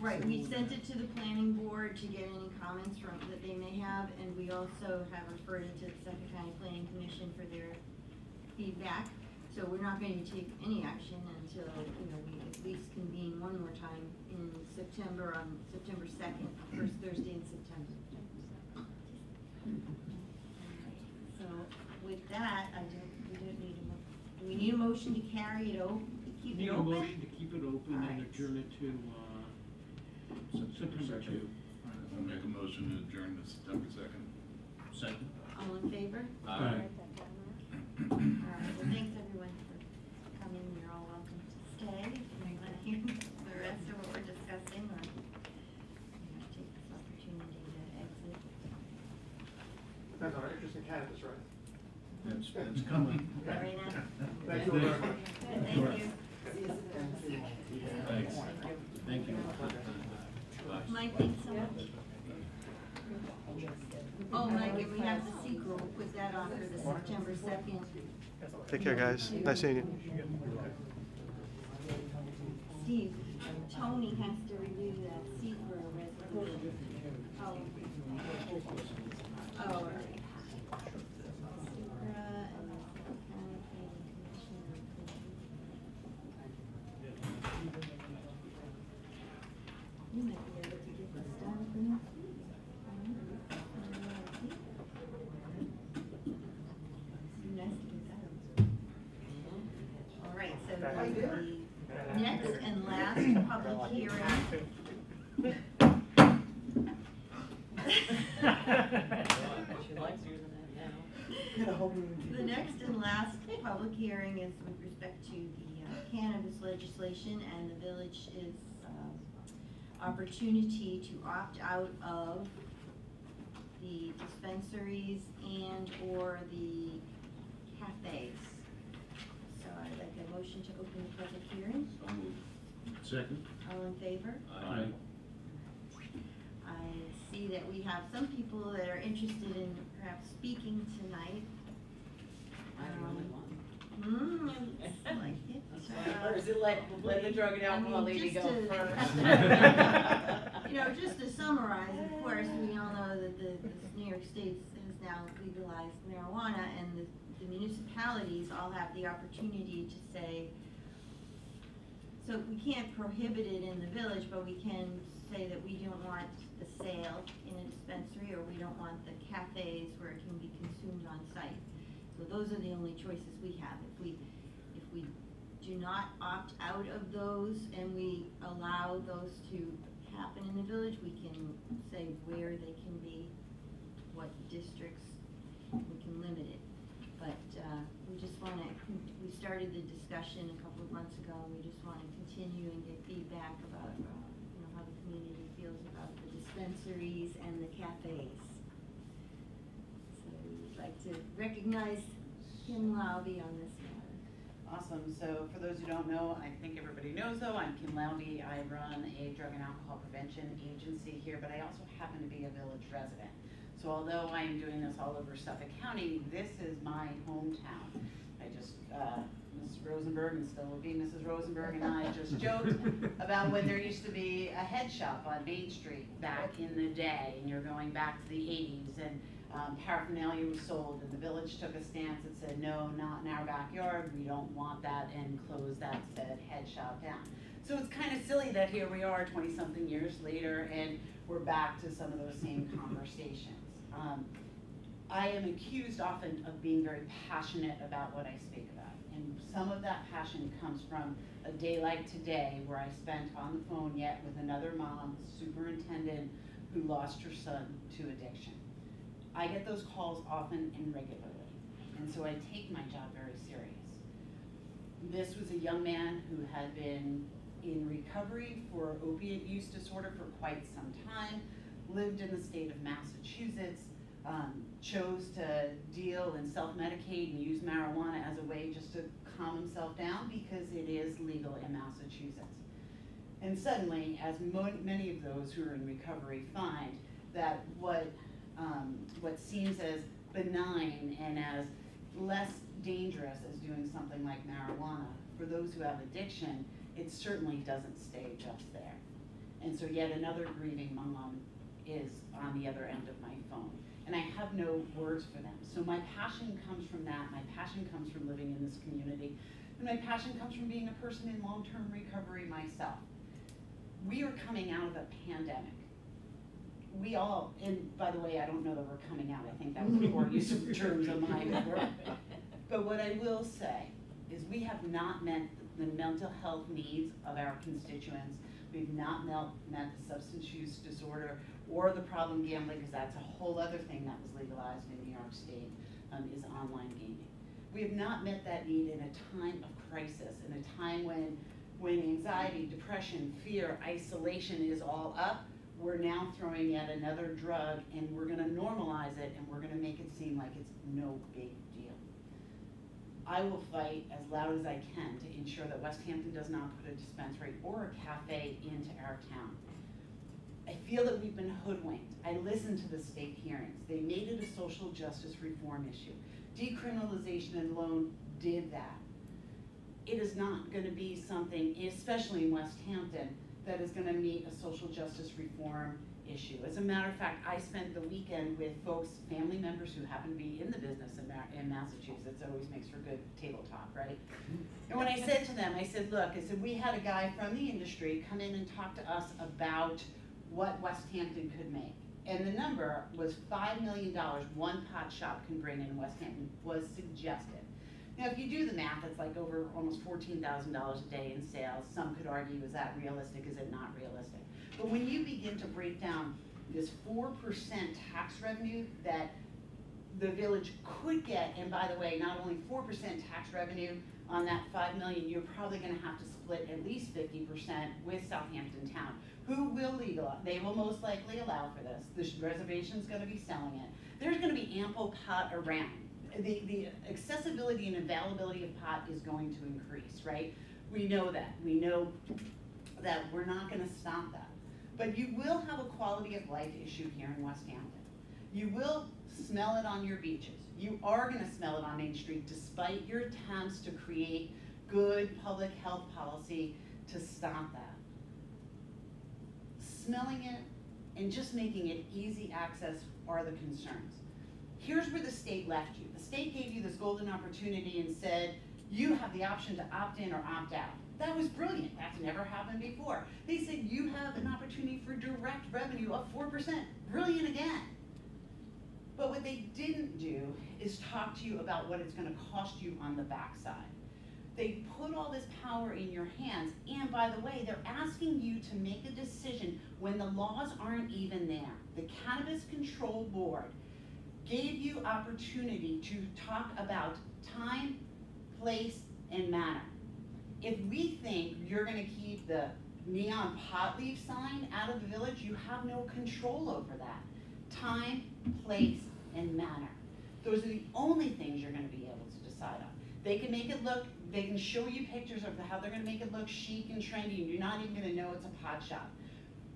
Right, we sent it to the planning board to get any comments from, that they may have, and we also have referred it to the Suffolk County Planning Commission for their feedback. So we're not going to take any action until, you know, we at least convene one more time in September, on September 2nd, first Thursday in September. So with that, we don't need do we need a motion to carry it open, to keep it open? Need a motion to keep it open and Alright. adjourn it to, September 2. I'll make a motion to adjourn to September 2nd. Second? All in favor? Aye. All right, well, thanks everyone for coming, you're all welcome to stay if you want to hear the rest of what we're discussing, or you know, take this opportunity to exit. Depends on our interest in cannabis, right? That's coming. All right, now. Thank you very much. Thank you. Thanks. Thank you. Mike, thanks so much. Oh, Mike, and we have the secret, we'll put that on for the September 2nd. Take care, guys. Nice seeing you. Steve, Tony has to review that secret resolution. Oh. Oh, all right. You might be able to get this done for me. Nice to get that. All right, so the next and last public hearing. The next and last public hearing is with respect to the cannabis legislation, and the village's opportunity to opt out of the dispensaries and/or the cafes. So I'd like a motion to open the public hearing. So moved. Second? All in favor? Aye. I see that we have some people that are interested in perhaps speaking tonight. It's like it's, Or is it let the drug and alcohol lady just go to- first? You know, just to summarize, of course, we all know that the New York State has now legalized marijuana, and the municipalities all have the opportunity to say, so we can't prohibit it in the village, but we can say that we don't want the sale in a dispensary, or we don't want the cafes where it can be consumed on site. So those are the only choices we have. If we do not opt out of those and we allow those to happen in the village, we can say where they can be, what districts, we can limit it. But we just want to, we started the discussion a couple of months ago, and we just want to continue and get feedback about how the community feels about the dispensaries and the cafes. So we would like to recognize Kim Lowby on this matter. Awesome. So for those who don't know, I think everybody knows though, I'm Kim Lowby. I run a drug and alcohol prevention agency here, but I also happen to be a village resident. So although I am doing this all over Suffolk County, this is my hometown. I just, Mrs. Rosenberg, and still will be Mrs. Rosenberg, and I just joked about when there used to be a head shop on Main Street back in the day, and you're going back to the 80s, and paraphernalia was sold, and the village took a stance and said, no, not in our backyard, we don't want that, and closed that said head shop down. So it's kind of silly that here we are 20-something years later, and we're back to some of those same conversations. I am accused often of being very passionate about what I speak about, and some of that passion comes from a day like today where I spent on the phone yet with another mom, superintendent, who lost her son to addiction. I get those calls often and regularly, and so I take my job very serious. This was a young man who had been in recovery for opiate use disorder for quite some time, lived in the state of Massachusetts, chose to deal and self-medicate and use marijuana as a way just to calm himself down because it is legal in Massachusetts. And suddenly, as many of those who are in recovery find, that what seems as benign and as less dangerous as doing something like marijuana, for those who have addiction, it certainly doesn't stay just there. And so yet another grieving mom is on the other end of my phone. And I have no words for them. So my passion comes from that. My passion comes from living in this community. And my passion comes from being a person in long-term recovery myself. We are coming out of a pandemic. We all, and by the way, I don't know that we're coming out. I think that was a poor use of terms of mine. But what I will say is we have not met the mental health needs of our constituents. We've not met the substance use disorder or the problem gambling, because that's a whole other thing that was legalized in New York State, is online gaming. We have not met that need in a time of crisis, in a time when anxiety, depression, fear, isolation is all up. We're now throwing yet another drug, and we're gonna normalize it, and we're gonna make it seem like it's no big deal. I will fight as loud as I can to ensure that Westhampton does not put a dispensary or a cafe into our town. I feel that we've been hoodwinked. I listened to the state hearings. They made it a social justice reform issue. Decriminalization alone did that. It is not going to be something, especially in Westhampton, that is going to meet a social justice reform issue. As a matter of fact, I spent the weekend with folks, family members who happen to be in the business in Massachusetts. It always makes for good table talk, right? And when I said to them, I said, look, I said, we had a guy from the industry come in and talk to us about what Westhampton could make. And the number was $5 million one pot shop can bring in Westhampton was suggested. Now, if you do the math, it's like over almost $14,000 a day in sales. Some could argue, is that realistic? Is it not realistic? But when you begin to break down this 4% tax revenue that the village could get, and by the way, not only 4% tax revenue on that $5 million, you're probably going to have to split at least 50% with Southampton Town, who will legalize. They will most likely allow for this. The reservation's going to be selling it. There's going to be ample pot around. The accessibility and availability of pot is going to increase, right? We know that. We know that we're not going to stop that. But you will have a quality of life issue here in Westhampton. You will smell it on your beaches. You are gonna smell it on Main Street despite your attempts to create good public health policy to stop that. Smelling it and just making it easy access are the concerns. Here's where the state left you. The state gave you this golden opportunity and said, you have the option to opt in or opt out. That was brilliant. That's never happened before. They said you have an opportunity for direct revenue of 4%. Brilliant again. But what they didn't do is talk to you about what it's going to cost you on the backside. They put all this power in your hands, and by the way, they're asking you to make a decision when the laws aren't even there. The Cannabis Control Board gave you opportunity to talk about time, place, and manner. If we think you're gonna keep the neon pot leaf sign out of the village, you have no control over that. Time, place, and manner. Those are the only things you're gonna be able to decide on. They can make it look, they can show you pictures of how they're gonna make it look chic and trendy, and you're not even gonna know it's a pot shop.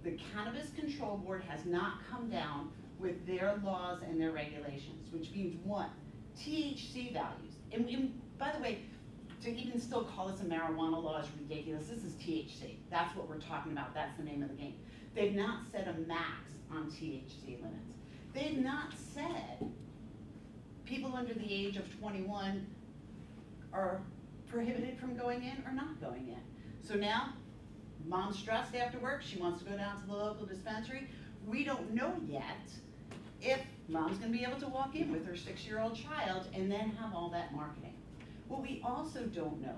The Cannabis Control Board has not come down with their laws and their regulations, which means one, THC values. And by the way, to even still call this a marijuana law is ridiculous. This is THC. That's what we're talking about. That's the name of the game. They've not set a max on THC limits. They've not said people under the age of 21 are prohibited from going in or not going in. So now, mom's stressed after work. She wants to go down to the local dispensary. We don't know yet if mom's going to be able to walk in with her 6-year-old child and then have all that marketing. What we also don't know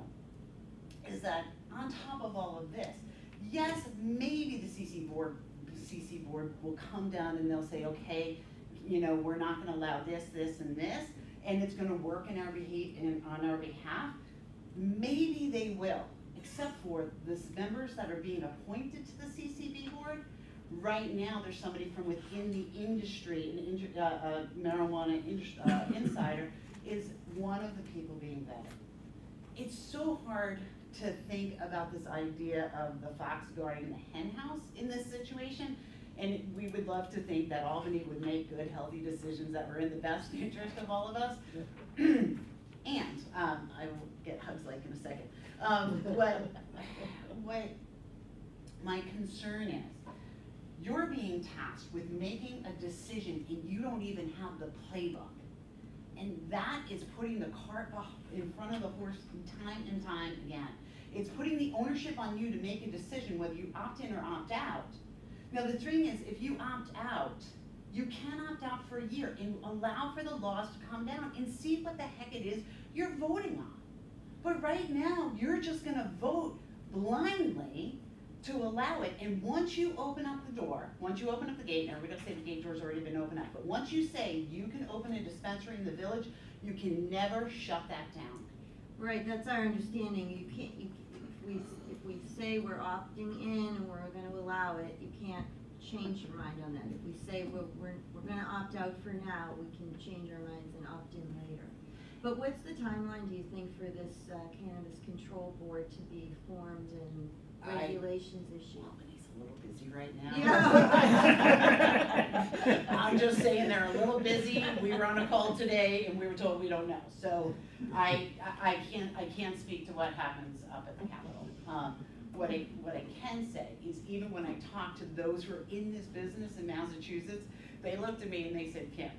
is that on top of all of this, yes, maybe the CC board will come down and they'll say, okay, you know, we're not going to allow this, this, and this, and it's going to work in our on our behalf. Maybe they will, except for the members that are being appointed to the CCB board. Right now, there's somebody from within the industry, an marijuana insider, is one of the people being vetted. It's so hard to think about this idea of the fox guarding the hen house in this situation, and we would love to think that Albany would make good, healthy decisions that were in the best interest of all of us. And I will get hugs like in a second. What my concern is, you're being tasked with making a decision and you don't even have the playbook. And that is putting the cart in front of the horse time and time again. It's putting the ownership on you to make a decision whether you opt in or opt out. Now the thing is, if you opt out, you can opt out for a year and allow for the laws to come down and see what the heck it is you're voting on. But right now, you're just gonna vote blindly to allow it, and once you open up the door, once you open up the gate, and everybody's gonna say the gate door's already been opened up, but once you say you can open a dispensary in the village, you can never shut that down. Right, that's our understanding. You can't, if we say we're opting in and we're gonna allow it, you can't change your mind on that. If we say we're gonna opt out for now, we can change our minds and opt in later. But what's the timeline, do you think, for this Cannabis Control Board to be formed and regulations issued? Albany's a little busy right now. Yeah. I'm just saying they're a little busy. We were on a call today and we were told we don't know. So I can't speak to what happens up at the Capitol. What I can say is, even when I talk to those who are in this business in Massachusetts, they looked at me and they said, Kim,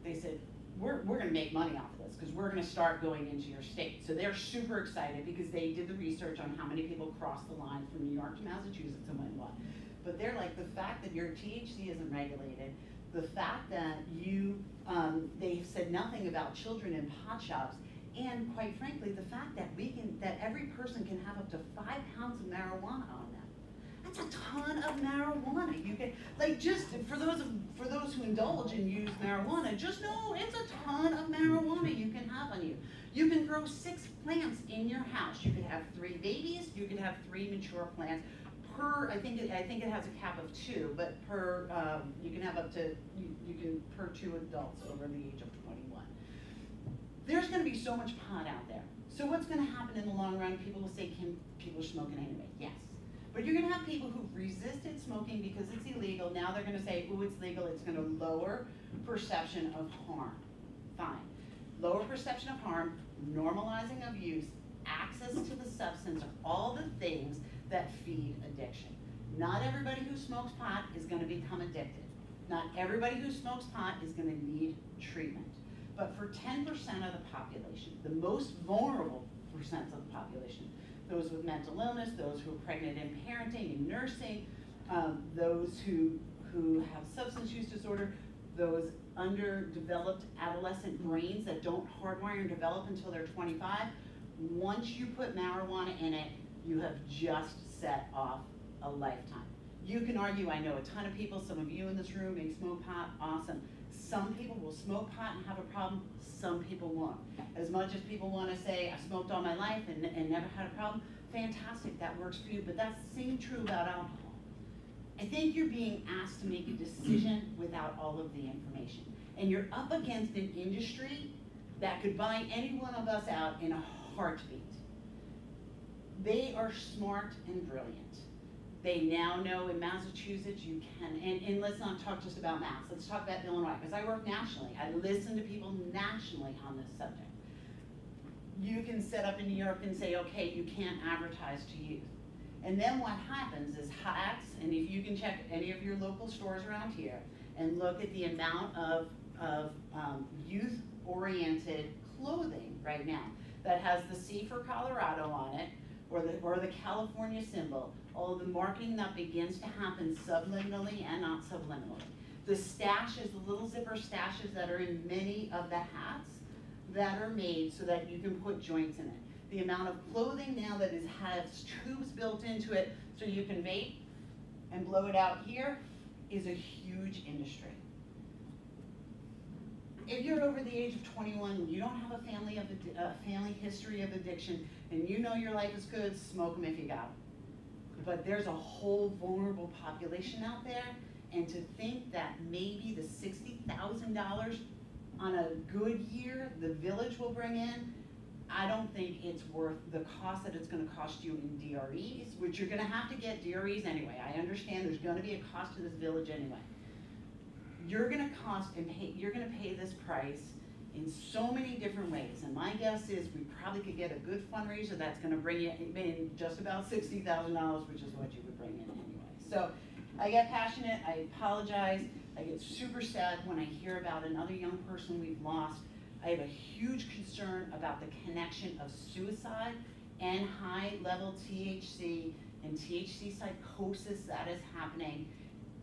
they said, we're going to make money off of this because we're going to start going into your state. So they're super excited because they did the research on how many people crossed the line from New York to Massachusetts and went what. But they're like, the fact that your THC isn't regulated, the fact that they've said nothing about children in pot shops, and quite frankly, the fact that that every person can have up to 5 pounds of marijuana on them. That's a ton of marijuana. You can, like, just for those who indulge and use marijuana, just know it's a ton of marijuana you can have on you. You can grow 6 plants in your house. You can have 3 babies. You can have 3 mature plants per. I think it has a cap of 2, but per you can have up to you can per 2 adults over the age of 21. There's going to be so much pot out there. So what's going to happen in the long run? People will say, Kim, people are smoking anyway. Yes. But you're gonna have people who resisted smoking because it's illegal, now they're gonna say, ooh, it's legal, it's gonna lower perception of harm. Fine. Lower perception of harm, normalizing of use, access to the substance are all the things that feed addiction. Not everybody who smokes pot is gonna become addicted. Not everybody who smokes pot is gonna need treatment. But for 10% of the population, the most vulnerable percent of the population, those with mental illness, those who are pregnant and parenting and nursing, those who have substance use disorder, those underdeveloped adolescent brains that don't hardwire and develop until they're 25, once you put marijuana in it, you have just set off a lifetime. You can argue, I know a ton of people, some of you in this room may smoke pot, awesome. Some people will smoke pot and have a problem, some people won't. As much as people want to say, I've smoked all my life and never had a problem, fantastic, that works for you, but that's the same true about alcohol. I think you're being asked to make a decision without all of the information. And you're up against an industry that could buy any one of us out in a heartbeat. They are smart and brilliant. They now know in Massachusetts you can, and let's not talk just about Mass, let's talk about Illinois, because I work nationally. I listen to people nationally on this subject. You can set up in New York and say, okay, you can't advertise to youth. And then what happens is hacks, and if you can check any of your local stores around here and look at the amount of youth-oriented clothing right now that has the C for Colorado on it, or the California symbol, all of the marketing that begins to happen subliminally and not subliminally. The stashes, the little zipper stashes that are in many of the hats that are made so that you can put joints in it. The amount of clothing now that has tubes built into it so you can vape and blow it out here is a huge industry. If you're over the age of 21 and you don't have a family history of addiction and you know your life is good, smoke them if you got them. But there's a whole vulnerable population out there, and to think that maybe the $60,000 on a good year the village will bring in, I don't think it's worth the cost that it's going to cost you in DREs, which you're going to have to get DREs anyway. I understand there's going to be a cost to this village anyway. You're going to cost and pay, you're going to pay this price in so many different ways, and my guess is we probably could get a good fundraiser that's going to bring you in just about $60,000, which is what you would bring in anyway. So I get passionate, I apologize, I get super sad when I hear about another young person we've lost. I have a huge concern about the connection of suicide and high-level THC and THC psychosis that is happening.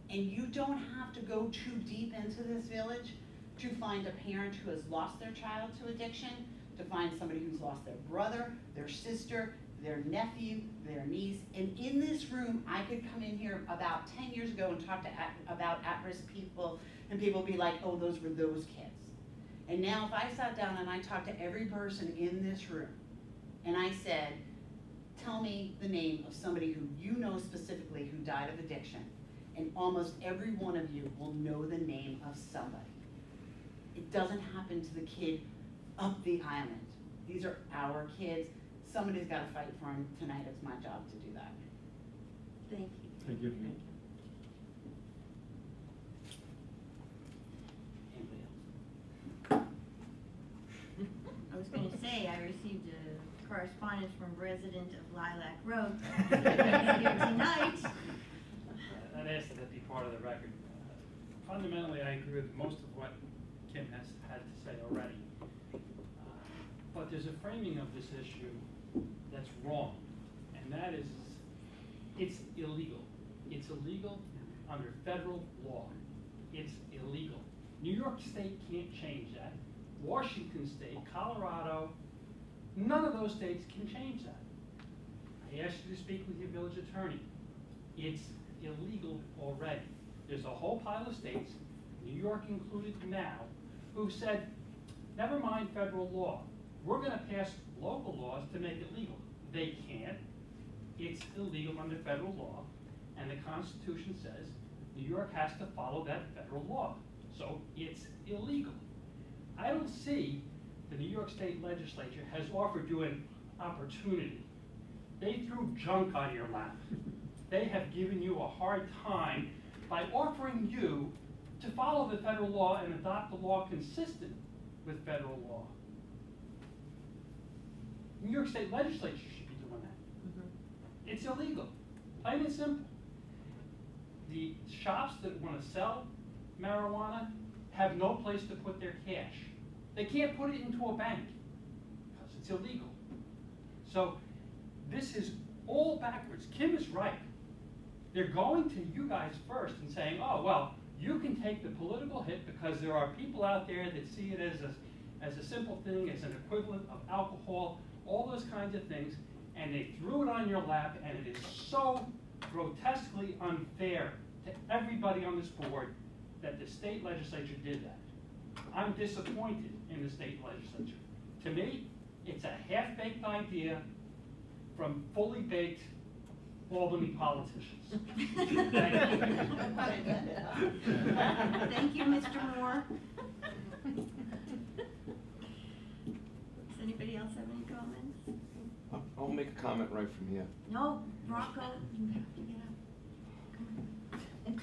And you don't have to go too deep into this village to find a parent who has lost their child to addiction, to find somebody who's lost their brother, their sister, their nephew, their niece. And in this room, I could come in here about 10 years ago and talk about at-risk people, and people would be like, oh, those were those kids. And now if I sat down and I talked to every person in this room, and I said, tell me the name of somebody who you know specifically who died of addiction, and almost every one of you will know the name of somebody. It doesn't happen to the kid up the island. These are our kids. Somebody's got to fight for them tonight. It's my job to do that. Thank you. Thank you. Anybody else? I was going to say, I received a correspondence from a resident of Lilac Road here tonight. I'd ask that it be part of the record. Fundamentally, I agree with most of what Kim has had to say already. But there's a framing of this issue that's wrong, and that is, it's illegal. It's illegal under federal law. It's illegal. New York State can't change that. Washington State, Colorado, none of those states can change that. I asked you to speak with your village attorney. It's illegal already. There's a whole pile of states, New York included now, who said, never mind federal law. We're going to pass local laws to make it legal. They can't. It's illegal under federal law, and the Constitution says New York has to follow that federal law. So it's illegal. I don't see the New York State Legislature has offered you an opportunity. They threw junk on your lap. they have given you a hard time by offering you to follow the federal law and adopt a law consistent with federal law. New York State legislature should be doing that. It's illegal, plain and simple. The shops that want to sell marijuana have no place to put their cash. They can't put it into a bank because it's illegal. So this is all backwards. Kim is right. They're going to you guys first and saying, oh, well, you can take the political hit because there are people out there that see it as a simple thing, as an equivalent of alcohol, all those kinds of things, and they threw it on your lap, and it is so grotesquely unfair to everybody on this board that the state legislature did that. I'm disappointed in the state legislature. To me, it's a half-baked idea from fully baked Albany politicians. Thank you. Thank you, Mr. Moore. Does anybody else have any comments? I'll make a comment right from here. No, Rocco, you have to get up. Come on.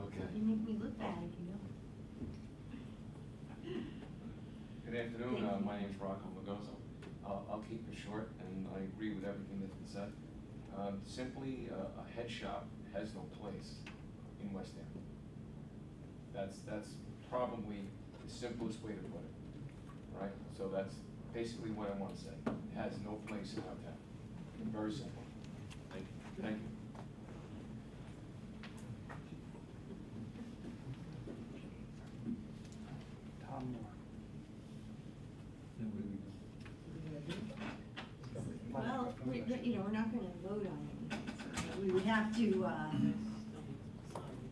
Okay. You make me look bad, you know. Good afternoon, Thank you. my name's Rocco Magoso. I'll keep it short, and I agree with everything that's been said. Simply, a head shop has no place in Westhampton. That's probably the simplest way to put it, right? So that's basically what I want to say. It has no place in our town. Very simple. Thank you. Thank you. Tom Moore. Then where do we go? Well, we're not gonna vote on anything, so we would have to,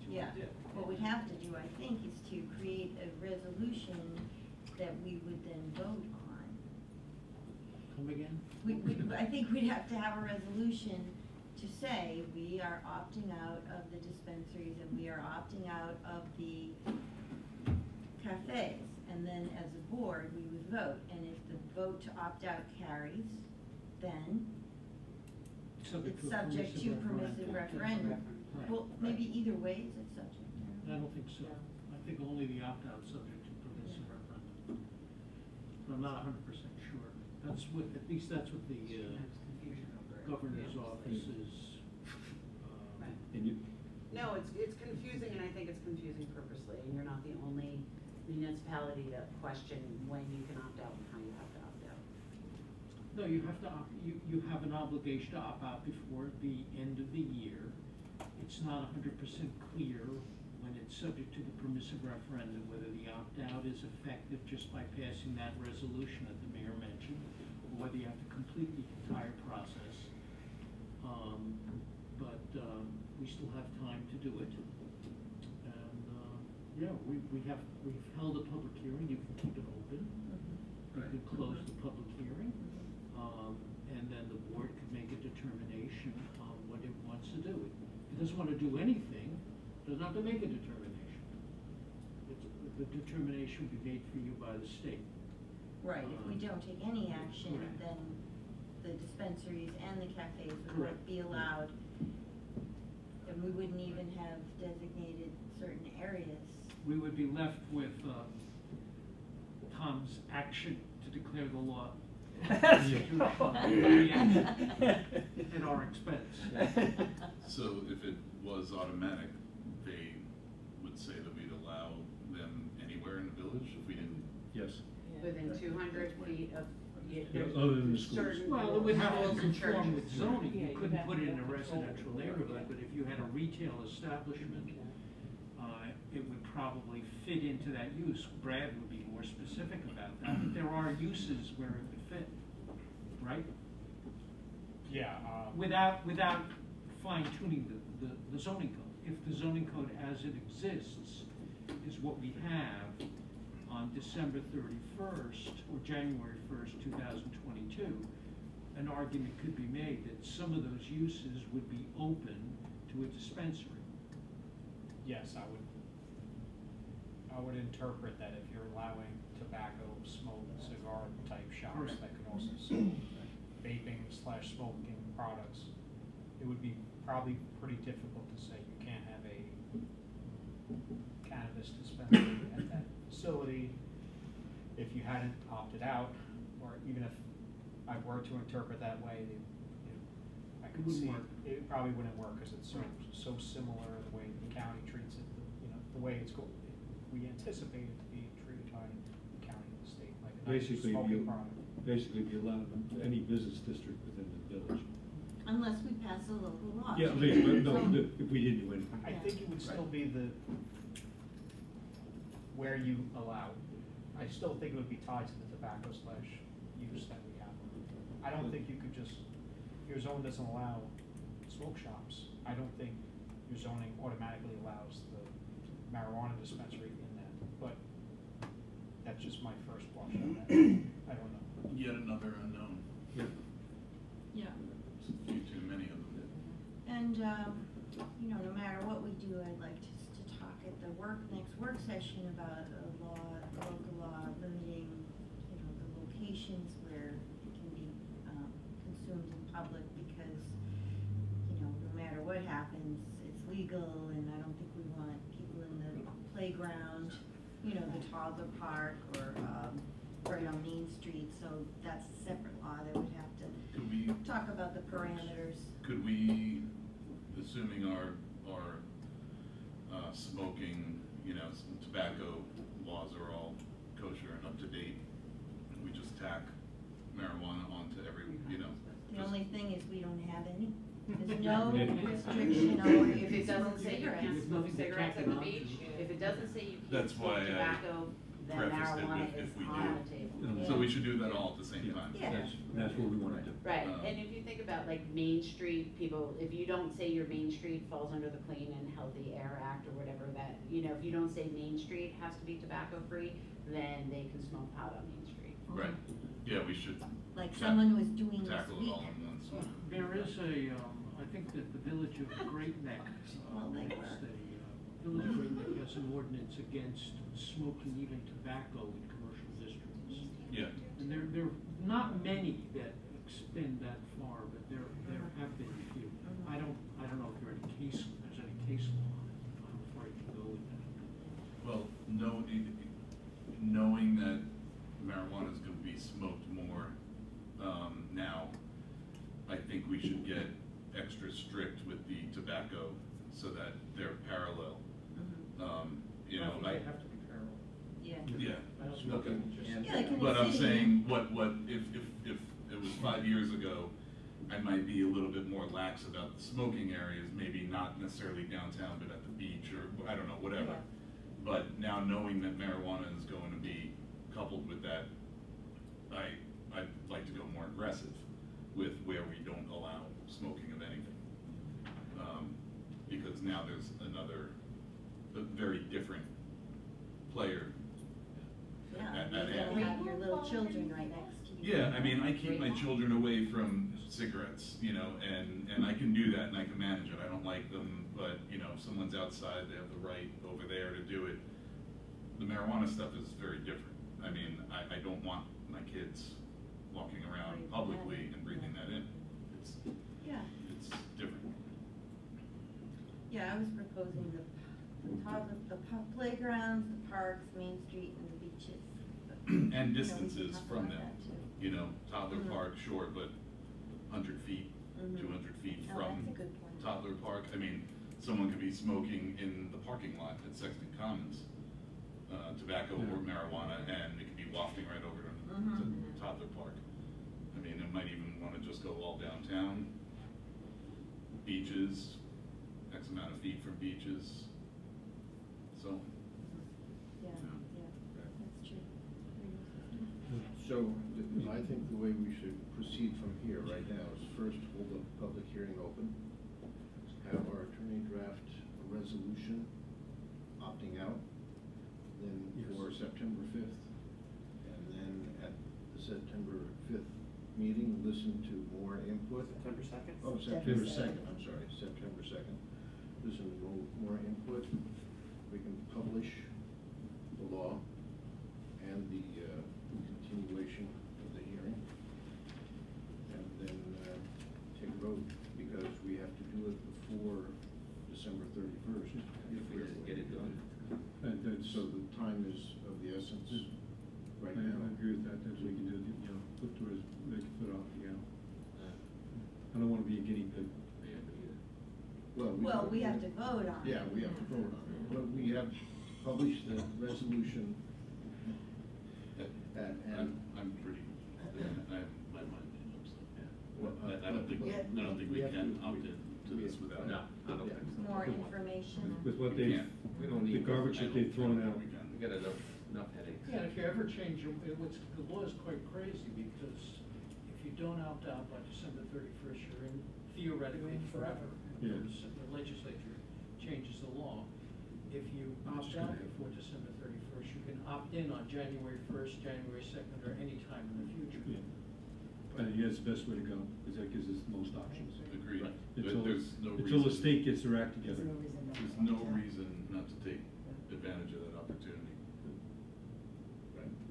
yeah, what we'd have to do, I think, is to create a resolution that we would then vote on. Come again? I think we'd have to have a resolution to say we are opting out of the dispensaries and we are opting out of the cafes. And then as a board, we would vote, and if the vote to opt out carries, then it's subject to permissive referendum. Right. Well, maybe either way, is it subject? I don't think so. I think only the opt-out subject to permissive referendum. But I'm not 100% sure. That's what, at least that's what the governor's office is. And you, No, it's confusing, and I think it's confusing purposely, and you're not the only municipality to question when you can opt out and how you have to opt out. No, you have to you have an obligation to opt out before the end of the year. It's not 100% clear when it's subject to the permissive referendum whether the opt-out is effective just by passing that resolution that the mayor mentioned, or whether you have to complete the entire process. We still have time to do it. And yeah, we've held a public hearing. You can keep it open. You can close the public hearing, and then the board could make a determination on what it wants to do. If it doesn't want to do anything, it doesn't have to make a determination. The determination will be made for you by the state. Right, if we don't take any action, Correct. then the dispensaries and the cafes would Correct. not be allowed. And we wouldn't even have designated certain areas. We would be left with Tom's action to declare the law constitutional at our expense. So if it was automatic, they would say that we'd allow them anywhere in the village if we didn't? yes. Within 200 feet of. Other than the schools. certain Well, it would have to schools and conform with churches. zoning. You couldn't put it in a residential neighborhood, but if you had a retail establishment, it would probably fit into that use. Brad would be more specific about that, but there are uses where it would fit, right? Yeah. Without fine tuning the zoning code. If the zoning code as it exists is what we have on December 31st or January 1st, 2022, an argument could be made that some of those uses would be open to a dispensary. Yes, I would interpret that if you're allowing tobacco, smoke, cigar type shops Correct. that could also sell vaping / smoking products, it would be probably pretty difficult to say you can't have a cannabis dispensary at that facility if you hadn't opted out, or even if I were to interpret that way, I could Wouldn't see, work. it probably wouldn't work, because it's so similar, the way the county treats it, the way it's we anticipate it to be treated by the county and the state, like a nice Basically, smoking product. basically be allowed in any business district within the village. Unless we pass a local law. Yeah, please, but no, if we didn't do anything. I think it would still be where you allow. I still think it would be tied to the tobacco / use that we have. I don't think you could just, your zone doesn't allow smoke shops. I don't think your zoning automatically allows the marijuana dispensary in that, but that's just my first blush on that. I don't know. Yet another unknown. Yeah. Yeah. Too many of them. And, no matter what we do, I'd like to talk at the next work session about a local law limiting, the locations where it can be consumed in public, because, no matter what happens, it's legal, and I don't think we want people in the playground, the toddler park, or right on Main Street, so that's a separate law that would have to Could we talk about the parameters. Could we, assuming our smoking, tobacco laws are all kosher and up to date, we just tack marijuana onto every, The only thing is we don't have any. There's no restriction on If it doesn't say you cigarettes. can't smoke cigarettes at the beach, if it doesn't say you can't That's smoke why I tobacco, then prefaced it marijuana with is if we on do. the table. So we should do that all at the same time. Yeah. That's what we want to do. Right, and if you think about like Main Street, people, if you don't say your Main Street falls under the Clean and Healthy Air Act or whatever that, if you don't say Main Street has to be tobacco free, then they can smoke pot on Main Street. Right, yeah, we should. Like someone was doing this Tackle it week. all in one swing. There is I think that the village of Great Neck, Well, they were. village of Great Neck has an ordinance against smoking even tobacco in commercial districts. Yeah. And there are not many that extend that far, but there have been a few. I don't know if there's any case law on it. I'm afraid to go with that. Well, knowing that marijuana is going to be smoked more now, I think we should get extra strict with the tobacco so that they're parallel. I think they have to be parallel. Yeah. Yeah. I don't Okay. Yeah, like in But the I'm city. saying, what if it was 5 years ago, I might be a little bit more lax about the smoking areas, maybe not necessarily downtown, but at the beach, or I don't know, whatever. Yeah. But now knowing that marijuana is going to be coupled with that, I'd like to go more aggressive with where we don't allow smoking of anything. Because now there's a very different player. Yeah, at you end. don't have your little children right next to you. Yeah, I mean, I keep my children away from cigarettes, and I can do that and I can manage it. I don't like them, but, if someone's outside, they have the right over there to do it. The marijuana stuff is very different. I mean, I don't want my kids walking around publicly and breathing that in. It's different. Yeah, I was proposing the playgrounds, the parks, Main Street, and the beaches. But, And we can distances talk from about them. that too. Toddler park, sure, but 100 feet, 200 feet Oh, from that's a good point. toddler park. I mean, someone could be smoking in the parking lot at Sexton Commons, tobacco or marijuana, and it could be wafting right over to toddler park. I mean, it might even want to just go all downtown, beaches, X amount of feet from beaches, so. Yeah, that's true. So, I think the way we should proceed from here right now is first hold the public hearing open, have our attorney draft a resolution opting out, then for September 5th, and then at the September 5th meeting, listen to more input. September 2nd? Oh, September 2nd, I'm sorry, September 2nd. Listen to more input. We can publish the law and the continuation of the hearing, and then take a vote, because we have to do it So the time is of the essence right I now. agree with that, that's what we can do, you know, put towards, make it fit off, you know. I don't wanna be a guinea pig. Well, we have to vote on it. Yeah, we have to vote on it, but we have published the resolution and. I'm pretty, I have my mind made up, so. Well, I don't think we can opt in to this without. No, I don't think so. More information. With what We they, can't. We don't the need. garbage that they've thrown out. We can. We got enough headaches. Yeah, if you ever change, the law is quite crazy, because if you don't opt out by December 31st, you're in theoretically forever. Yeah. The legislature changes the law. If you opt out before December 31st, you can opt in on January 1st, January 2nd, or any time in the future. Yeah. I think that's the best way to go, because that gives us the most options. Agreed. Until, There's no until the reason- state gets their act together. There's no reason not to take advantage of that opportunity.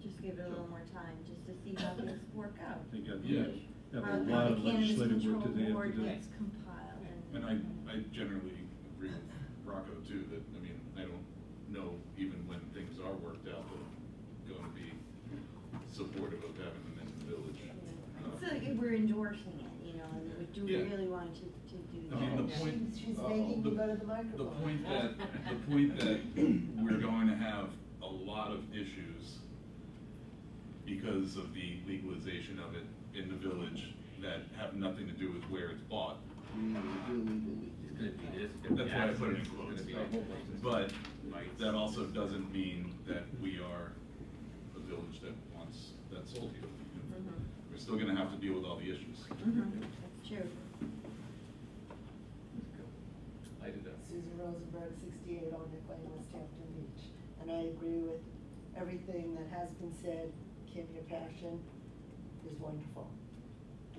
Just give it a little more time, just to see how things work out. They got, Yeah. have How a the lot of Cannabis legislative work that Control they have Board to do. gets compiled And I generally agree with Rocco too, that, I mean, I don't know even when things are worked out, that I'm going to be supportive of having them in the village. So we're endorsing it, you know, and do we Yeah. really want to do that? I mean, the point. She's making you go to the microphone. The point that we're going to have a lot of issues because of the legalization of it in the village that have nothing to do with where it's bought. It's gonna be this. That's why I put it in It's quotes. gonna be a whole bunch of- But that also doesn't mean that we are a village that wants that sold here. We're still gonna have to deal with all the issues. That's true. I did that. Susan Rosenberg, 68 on Nick Lane, Westhampton Beach. And I agree with everything that has been said. Kim, your passion is wonderful.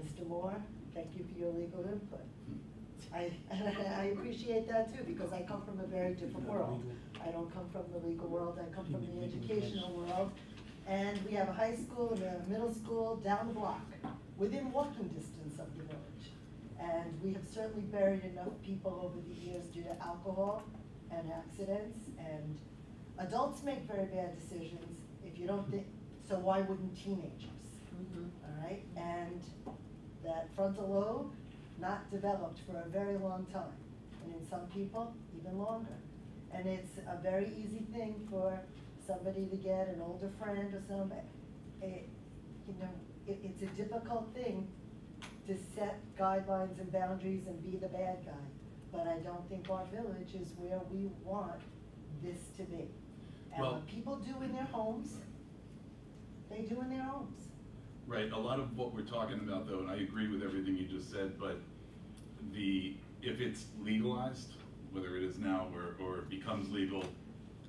Mr. Moore, thank you for your legal input. I appreciate that too, because I come from a very different world. I don't come from the legal world, I come from the educational world. And we have a high school and we have a middle school down the block, within walking distance of the village. And we have certainly buried enough people over the years due to alcohol and accidents. And adults make very bad decisions. If you don't think, so why wouldn't teenagers? All right, and that frontal lobe, not developed for a very long time. And in some people, even longer. And it's a very easy thing for somebody to get an older friend or somebody. It's a difficult thing to set guidelines and boundaries and be the bad guy. But I don't think our village is where we want this to be. And Well- what people do in their homes, they do in their homes. Right, a lot of what we're talking about though, and I agree with everything you just said, but if it's legalized, whether it is now or it becomes legal,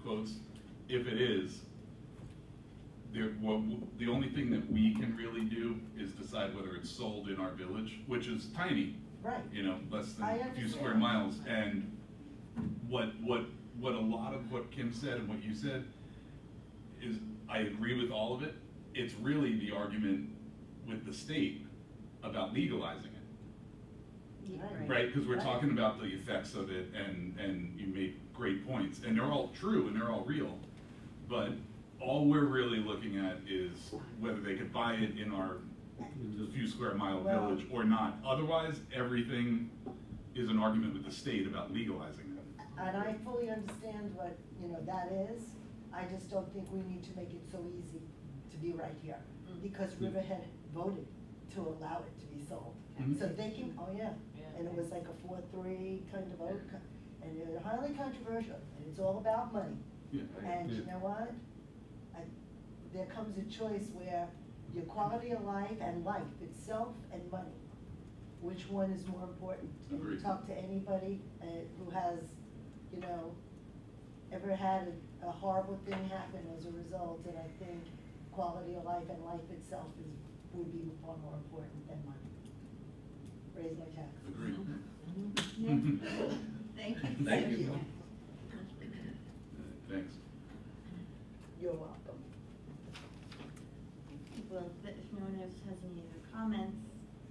quotes, if it is, the only thing that we can really do is decide whether it's sold in our village, which is tiny. Right. You know, less than I a few understand. square miles. And what a lot of what Kim said and what you said is, I agree with all of it. It's really the argument with the state about legalizing it. Right, because we're talking about the effects of it, and you made great points, and they're all true and they're all real, but all we're really looking at is whether they could buy it in our few square mile village or not. Otherwise, everything is an argument with the state about legalizing it. And I fully understand what, that is. I just don't think we need to make it so easy to be right here. Because Riverhead voted to allow it to be sold. Mhm. So they can, and it was like a 4-3 kind of vote. And it was highly controversial, and it's all about money. Yeah. And you know what? There comes a choice where your quality of life and life itself and money, which one is more important? And you Agreed. talk to anybody who has, ever had a horrible thing happen as a result, and I think quality of life and life itself would be far more important than money. Raise my taxes. Agreed. Thank you. Thank you. Thanks. You're welcome. Well, if no one else has any other comments,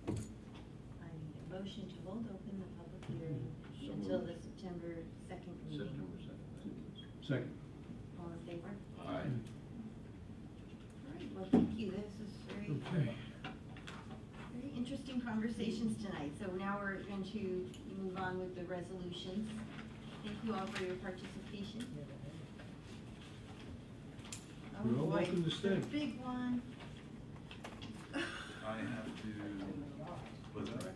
I need a motion to hold open the public hearing until the September 2nd meeting. Second. All in favor? this is very, Okay. very interesting conversations tonight. So now we're going to move on with the resolutions. Thank you all for your participation. Oh You're all boy, welcome to stay. the big one. I have to, what's that?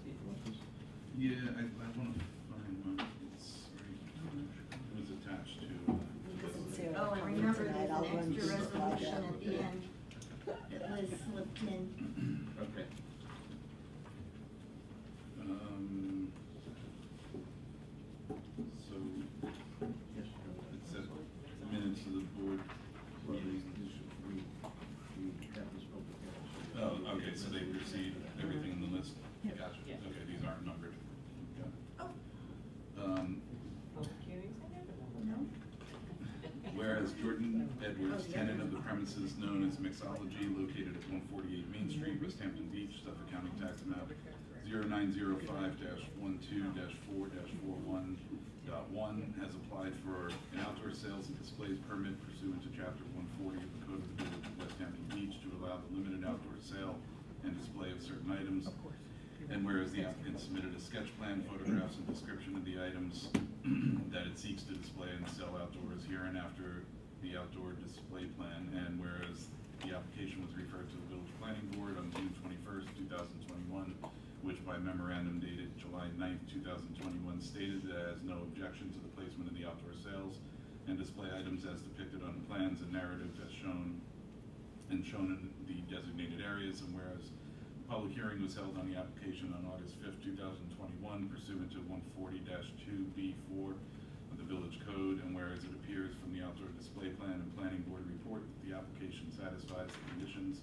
Yeah, I wanna find one, it's right, it was attached to. Oh, and remember, there's I'll an run extra just like resolution that. at the end that Liz slipped in. Okay. So, it says minutes of the board. Well, we have this public hearing. Oh, okay, so they received everything in the list? Yep. Gotcha, Yeah. okay, these aren't numbered. Got it. Oh. No? Whereas Jordan Edwards, Oh, yeah. tenant of the premises known as Mixology, located at 148 Main Street, Westhampton Beach, Suffolk County Tax Map 0905-12-4-4.1, has applied for an outdoor sales and displays permit pursuant to Chapter 140 of the Code of the Village of Westhampton Beach to allow the limited outdoor sale and display of certain items. And whereas the applicant submitted a sketch plan, photographs, and description of the items that it seeks to display and sell outdoors here and after the outdoor display plan, and whereas the application was referred to the Village Planning Board on June 21st, 2021, which by memorandum dated July 9th, 2021 stated that it has no objection to the placement of the outdoor sales and display items as depicted on the plans and narrative as shown in the designated areas, and whereas public hearing was held on the application on August 5th, 2021 pursuant to 140-2B4 of the Village Code, and whereas it appears from the outdoor display plan and planning board report that the application satisfies the conditions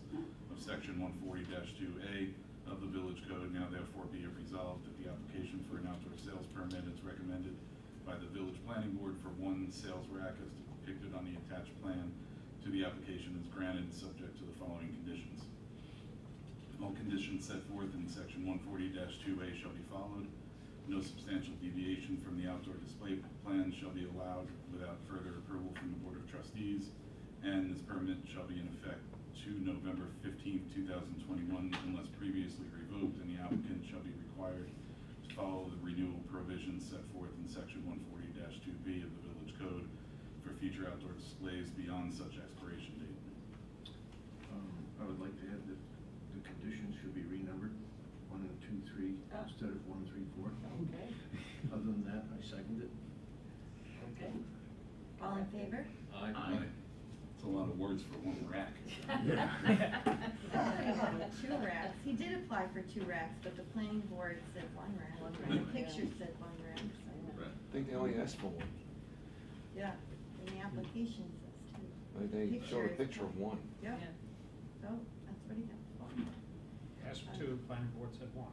of section 140-2A of the Village Code, now therefore be it resolved that the application for an outdoor sales permit is recommended by the Village Planning Board for one sales rack as depicted on the attached plan to the application is granted, subject to the following conditions. All conditions set forth in section 140-2A shall be followed. No substantial deviation from the outdoor display plan shall be allowed without further approval from the Board of Trustees, and this permit shall be in effect to November 15th, 2021, unless previously revoked, and the applicant shall be required to follow the renewal provisions set forth in section 140-2B of the Village Code for future outdoor displays beyond such expiration date. I would like to add that the conditions should be renumbered, 1 and 2, 3, instead of 1, 3, 4. Okay. Other than that, I second it. Okay. All in favor? Aye. It's a lot of words for one rack. Two racks. He did apply for 2 racks, but the planning board said 1 rack. And the picture said 1 rack. So. Right. I think they only asked for one. Yeah, and the application says 2. They showed a is picture of one. Yep. So that's what he got. Asked for 2, planning board said 1.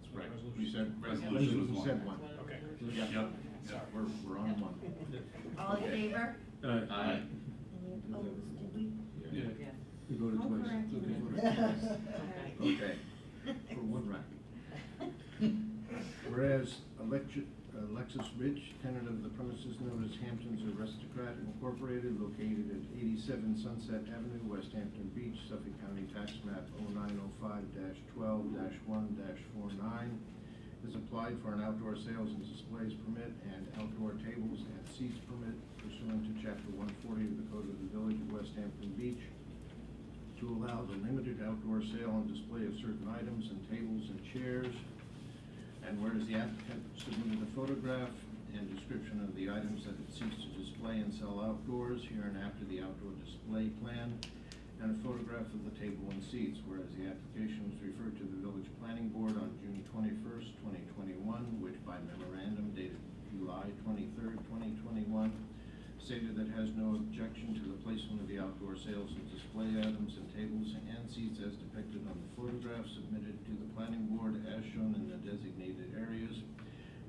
That's what Right. the We said, Resolution was we one. said 1. Okay. Yep. Yeah, we're on 1. All in favor? Aye. Any opposed? Did we? Yeah. We voted Oh, twice. correct, you Okay. did. Okay, for 1 rack. Whereas Alexis Ridge, tenant of the premises known as Hampton's Aristocrat Incorporated, located at 87 Sunset Avenue, Westhampton Beach, Suffolk County Tax Map 0905-12-1-49, has applied for an outdoor sales and displays permit and outdoor tables and seats permit pursuant to Chapter 140 of the Code of the Village of Westhampton Beach to allow the limited outdoor sale and display of certain items and tables and chairs. And whereas the applicant submitted a photograph and description of the items that it seeks to display and sell outdoors here and after the outdoor display plan, and a photograph of the table and seats, whereas the application was referred to the Village Planning Board on June 21st, 2021, which by memorandum dated July 23rd, 2021, stated that has no objection to the placement of the outdoor sales and display items and tables and seats as depicted on the photograph submitted to the planning board as shown in the designated areas.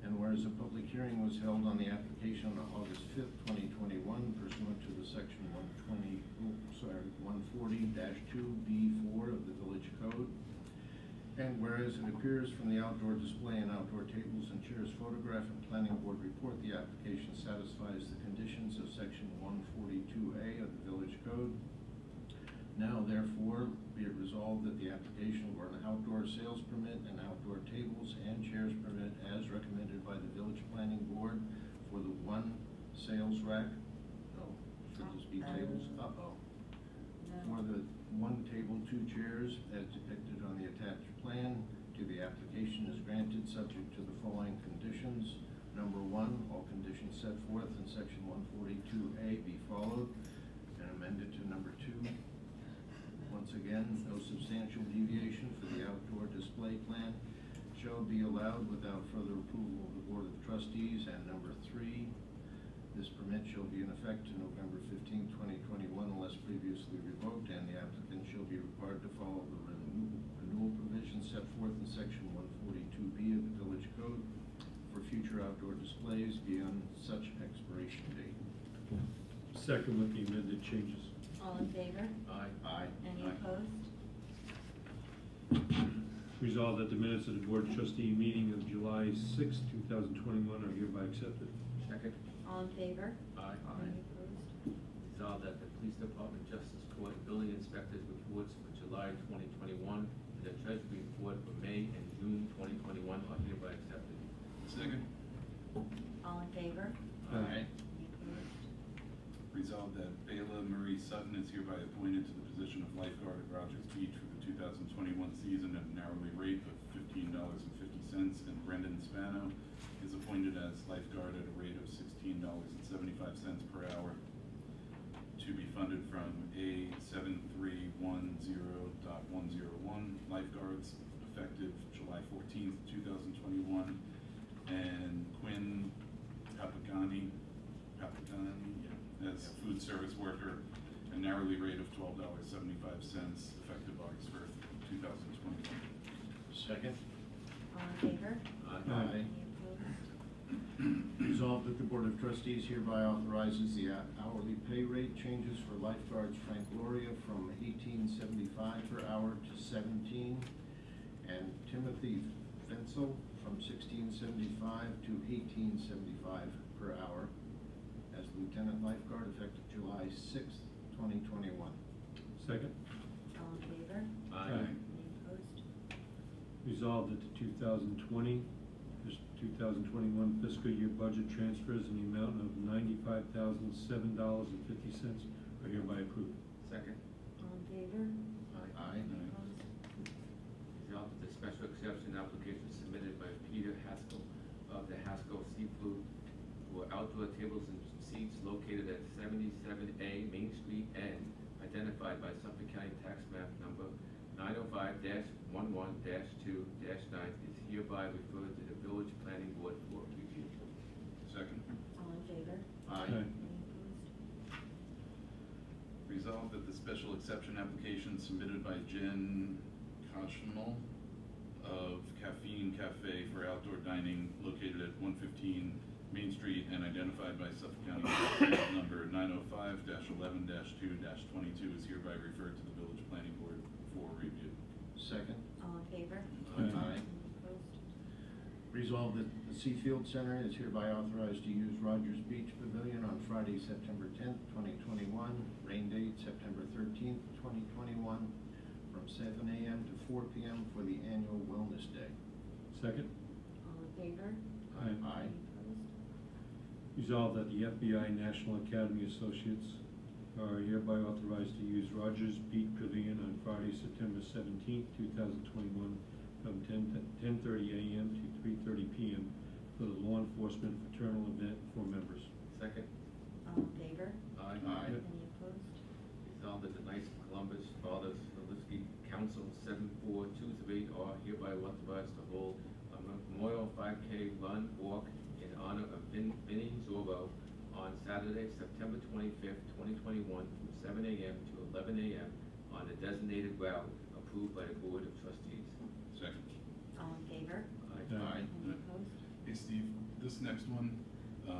And whereas a public hearing was held on the application on August 5th, 2021 pursuant to the section 140-2B4 of the Village Code. And whereas it appears from the outdoor display and outdoor tables and chairs photograph and planning board report, the application satisfies the conditions of section 142A of the Village Code. Now therefore be it resolved resolved that the application for an outdoor sales permit and outdoor tables and chairs permit as recommended by the village planning board for the one sales rack, no, should this be tables? Uh-oh. For the one table, two chairs, as depicted on the attached plan, to the application is granted subject to the following conditions. Number one, all conditions set forth in section 142A be followed, and amended to number two. Once again, no substantial deviation for the outdoor display plan shall be allowed without further approval of the Board of Trustees. And number three, this permit shall be in effect to November 15, 2021, unless previously revoked, and the applicant shall be required to follow the renewal provisions set forth in section 142B of the Village Code for future outdoor displays beyond such expiration date. Second with the amended changes. All in favor? Aye. Aye. Any Aye. opposed? Resolved that the minutes of the Board of Trustee meeting of July 6, 2021 are hereby accepted. Second. All in favor? Aye. Any opposed? Resolved that the Police Department, Justice Court, and Building Inspectors reports for July 2021 and the Treasury report for May and June 2021 are hereby accepted. Second. All in favor? Aye. Any opposed? Resolved that Bayla Marie Sutton is hereby appointed to the position of lifeguard at Rogers Beach for the 2021 season at an hourly rate of $15.50, and Brendan Spano is appointed as lifeguard at a rate of $16.75 per hour, to be funded from A7310.101 lifeguards, effective July 14th, 2021, and Quinn Papagani, as food service worker, an hourly rate of $12.75, effective August 1st, 2021. Second. All in favor? Aye. Any opposed? Resolved that the Board of Trustees hereby authorizes the hourly pay rate changes for lifeguards Frank Gloria from $18.75 per hour to $17, and Timothy Fensel from $16.75 to $18.75 per hour as lieutenant lifeguard, effective July 6th, 2021. Second. All in favor? Aye. Any opposed? Resolved that the 2021 fiscal year budget transfers in the amount of $95,007.50 are hereby approved. Second. All in favor? Aye. Any opposed? Resolved that the special exception application submitted by Peter Haskell of the Haskell Seafood for outdoor tables and seats located at 77A Main Street and identified by Suffolk County Tax Map number 905-11-2-9 is hereby referred to the Village Planning Board for review. Second. All in favor? Aye. Any opposed? Resolved that the special exception application submitted by Jen Koshmal of Caffeine Cafe for outdoor dining located at 115 Main Street and identified by Suffolk County number 905-11-2-22 is hereby referred to the Village Planning Board for review. Second. All in favor? Aye. Any opposed? Resolved that the Seafield Center is hereby authorized to use Rogers Beach Pavilion on Friday, September 10th, 2021, rain date September 13th, 2021, from 7 a.m. to 4 p.m. for the annual Wellness Day. Second. All in favor? Aye. Aye. Any opposed? Resolved that the FBI National Academy Associates are hereby authorized to use Rogers Beach Pavilion on Friday, September 17th, 2021, from 10:30 a.m. to 3:30 p.m. for the law enforcement fraternal event for members. Second. All in favor? Aye. Aye. Any opposed? Resolved that the Knights of Columbus Fathers Lipsky Council 7423 are hereby authorized to hold a Memorial 5K run walk in honor of Vinnie Zorro on Saturday, September 25th, 2021, from 7 a.m. to 11 a.m. on a designated route approved by the Board of Trustees. Second. All in favor? Aye. Any opposed? Hey Steve, this next one, I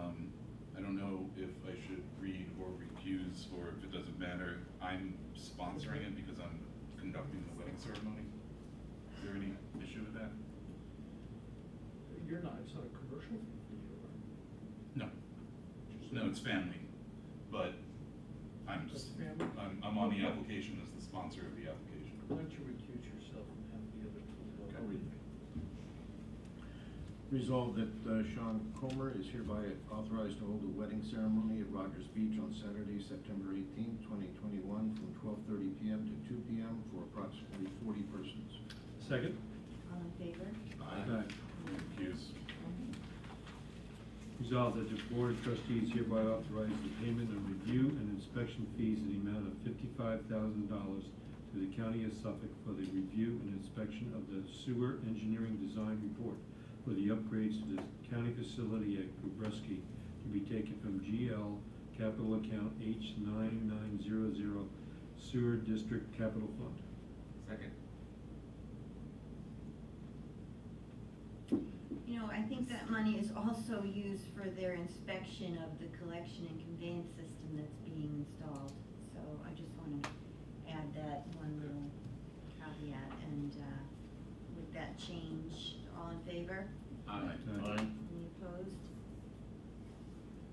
don't know if I should read or recuse or if it doesn't matter. I'm sponsoring it because I'm conducting the wedding ceremony. Is there any issue with that? You're not, it's not a commercial fee for you, right? No. No, it's family, but I'm Just family? I'm on the application as the sponsor of the application. Why don't you recuse yourself and have the other two? I'll read it. Resolved that Sean Comer is hereby authorized to hold a wedding ceremony at Rogers Beach on Saturday, September 18, 2021, from 12:30 p.m. to 2 p.m. for approximately 40 persons. Second? All in favor? Aye. Recuse. Resolved that the Board of Trustees hereby authorize the payment of review and inspection fees in the amount of $55,000 to the County of Suffolk for the review and inspection of the sewer engineering design report for the upgrades to the county facility at Gabreski to be taken from GL Capital Account H9900 Sewer District Capital Fund. Second. You know, I think that money is also used for their inspection of the collection and conveyance system that's being installed. So I just want to add that one little caveat, and with that change, all in favor? Aye. Any opposed?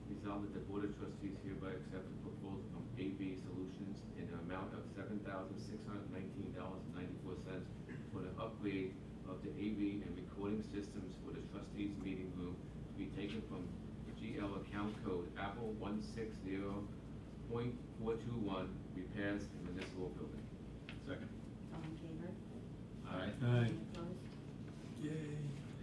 Resolved that the Board of Trustees hereby accept the proposal from AV Solutions in an amount of $7,619.94 for the upgrade of the AV and recording systems for the Trustees meeting room to be taken from GL account code Apple 160.421 repairs in municipal building. Second. All in favor? Aye. Any opposed? Yay.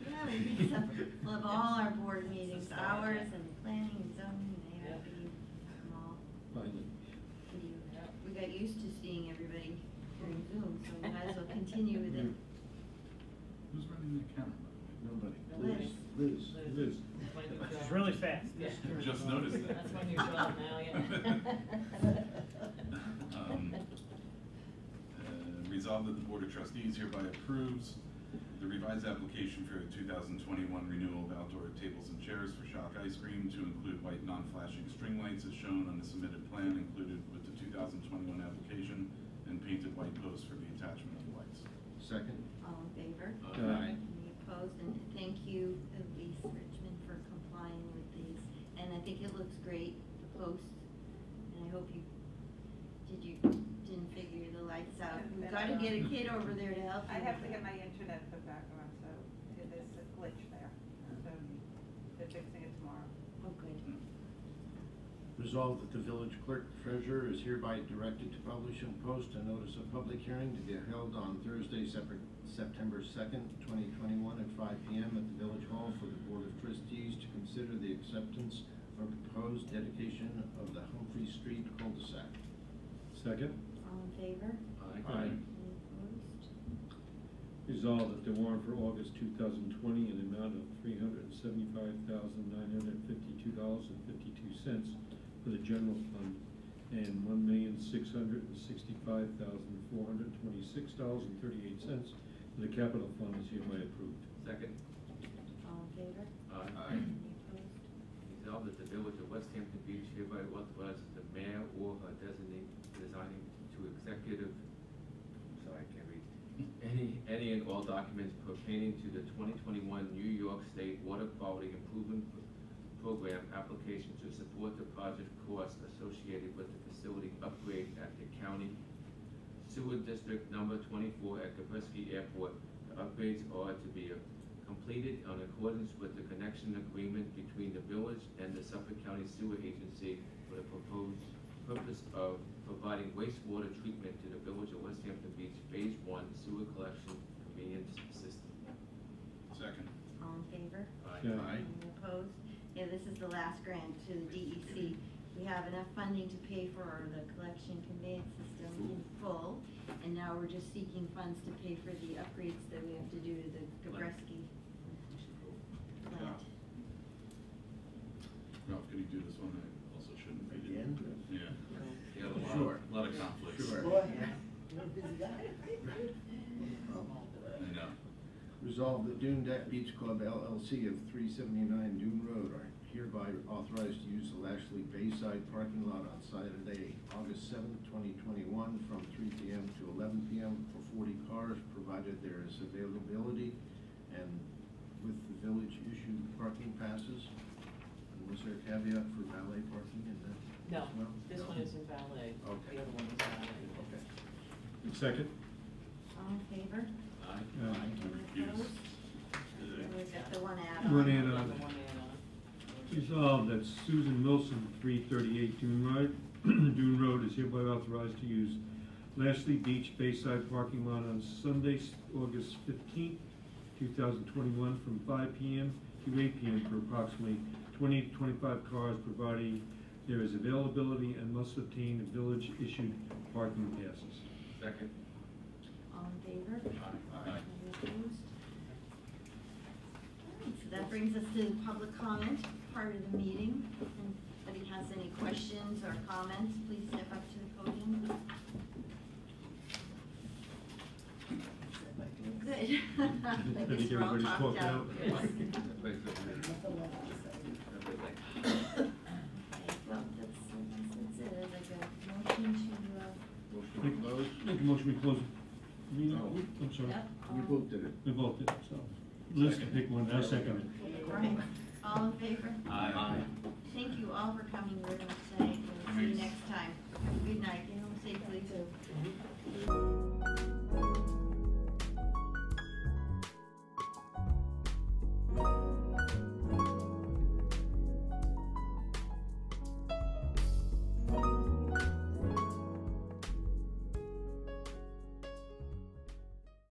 Yeah, we do some of all our board meetings, ours and planning and zoning and ARB, them all. Finally. We got used to seeing everybody during Zoom, so we might as well continue with it. Who's running the camera? Nobody. Liz. Liz. Liz. It's really fast. Just noticed that. That's my new job now, yeah. Resolved that the Board of Trustees hereby approves the revised application for the 2021 renewal of outdoor tables and chairs for Shock Ice Cream to include white non-flashing string lights as shown on the submitted plan included with the 2021 application and painted white posts for the attachment of the lights. Second. All in favor? Aye. Any opposed? And thank you, Elise Richmond, for complying with these. And I think it looks great, the posts. And I hope you didn't figure the lights out. We've got to get a kid over there to help you. I have to get my internet put back on, so there's a glitch there. So they're fixing it tomorrow. Oh, good. Resolved that the village clerk treasurer is hereby directed to publish and post a notice of public hearing to be held on Thursday, September 2nd, 2021 at 5 p.m. at the Village Hall for the Board of Trustees to consider the acceptance or proposed dedication of the Humphrey Street cul-de-sac. Second? All in favor? Aye. Any opposed? Resolved that the warrant for August 2020 in the amount of $375,952.52 for the general fund and $1,665,426.38 for the capital fund is hereby approved. Second. All in favor? Aye. Any opposed? Resolved that the Village of Westhampton Beach hereby authorizes the mayor or her designee designing to executive, sorry, I can't read, any and all documents pertaining to the 2021 New York State Water Quality Improvement Program application to support the project costs associated with the facility upgrade at the county sewer district number 24 at Gabreski Airport. The upgrades are to be completed in accordance with the connection agreement between the village and the Suffolk County Sewer Agency for the proposed purpose of providing wastewater treatment to the Village of Westhampton Beach Phase 1 sewer collection convenience system. Second. All in favor? Aye. Any opposed? Yeah, this is the last grant to the DEC. We have enough funding to pay for the collection conveyance system in full, and now we're just seeking funds to pay for the upgrades that we have to do to the Gabreski plant. Ralph, can you do this one? I also shouldn't read it. Again? Yeah. Sure. A lot of conflicts. Sure. Boy, you're a busy guy. I know. Resolved that Dune Deck Beach Club LLC of 379 Dune Road are hereby authorized to use the Lashley Bayside parking lot on Saturday, August 7th, 2021 from 3 p.m. to 11 p.m. for 40 cars, provided there is availability and with the village issued parking passes. And was there a caveat for valet parking in that No, as well? this No? one isn't valet. Okay. The other one is valet. Okay. Second? in favor? Aye. Any opposed? So we've got the one add-on. One add-on. Resolved that Susan Wilson, 338 Dune Road, Dune Road is hereby authorized to use Lashley Beach Bayside parking lot on Sunday, August 15th, 2021, from 5 p.m. to 8 p.m. for approximately 20 to 25 cars, providing there is availability and must obtain the village-issued parking passes. Second. All in favor? Aye. Any opposed? All right, so that brings us to the public comment part of the meeting. If anybody has any questions or comments, please step up to the podium. Good. I I guess think we're all everybody's talked talked out. out. Yes. Everybody's looking at you. Nothing left to say. Everybody's like, Okay, well, that's it. I'd like a motion to, Motion to close? Make a motion, we close the meeting. No. I'm sorry. Yep. You both did it. We both did, so. Liz can pick one, I second it. right, all in favor? Aye. Thank you all for coming with us today. We'll see you next time. Have a good night. Get home safely. Too.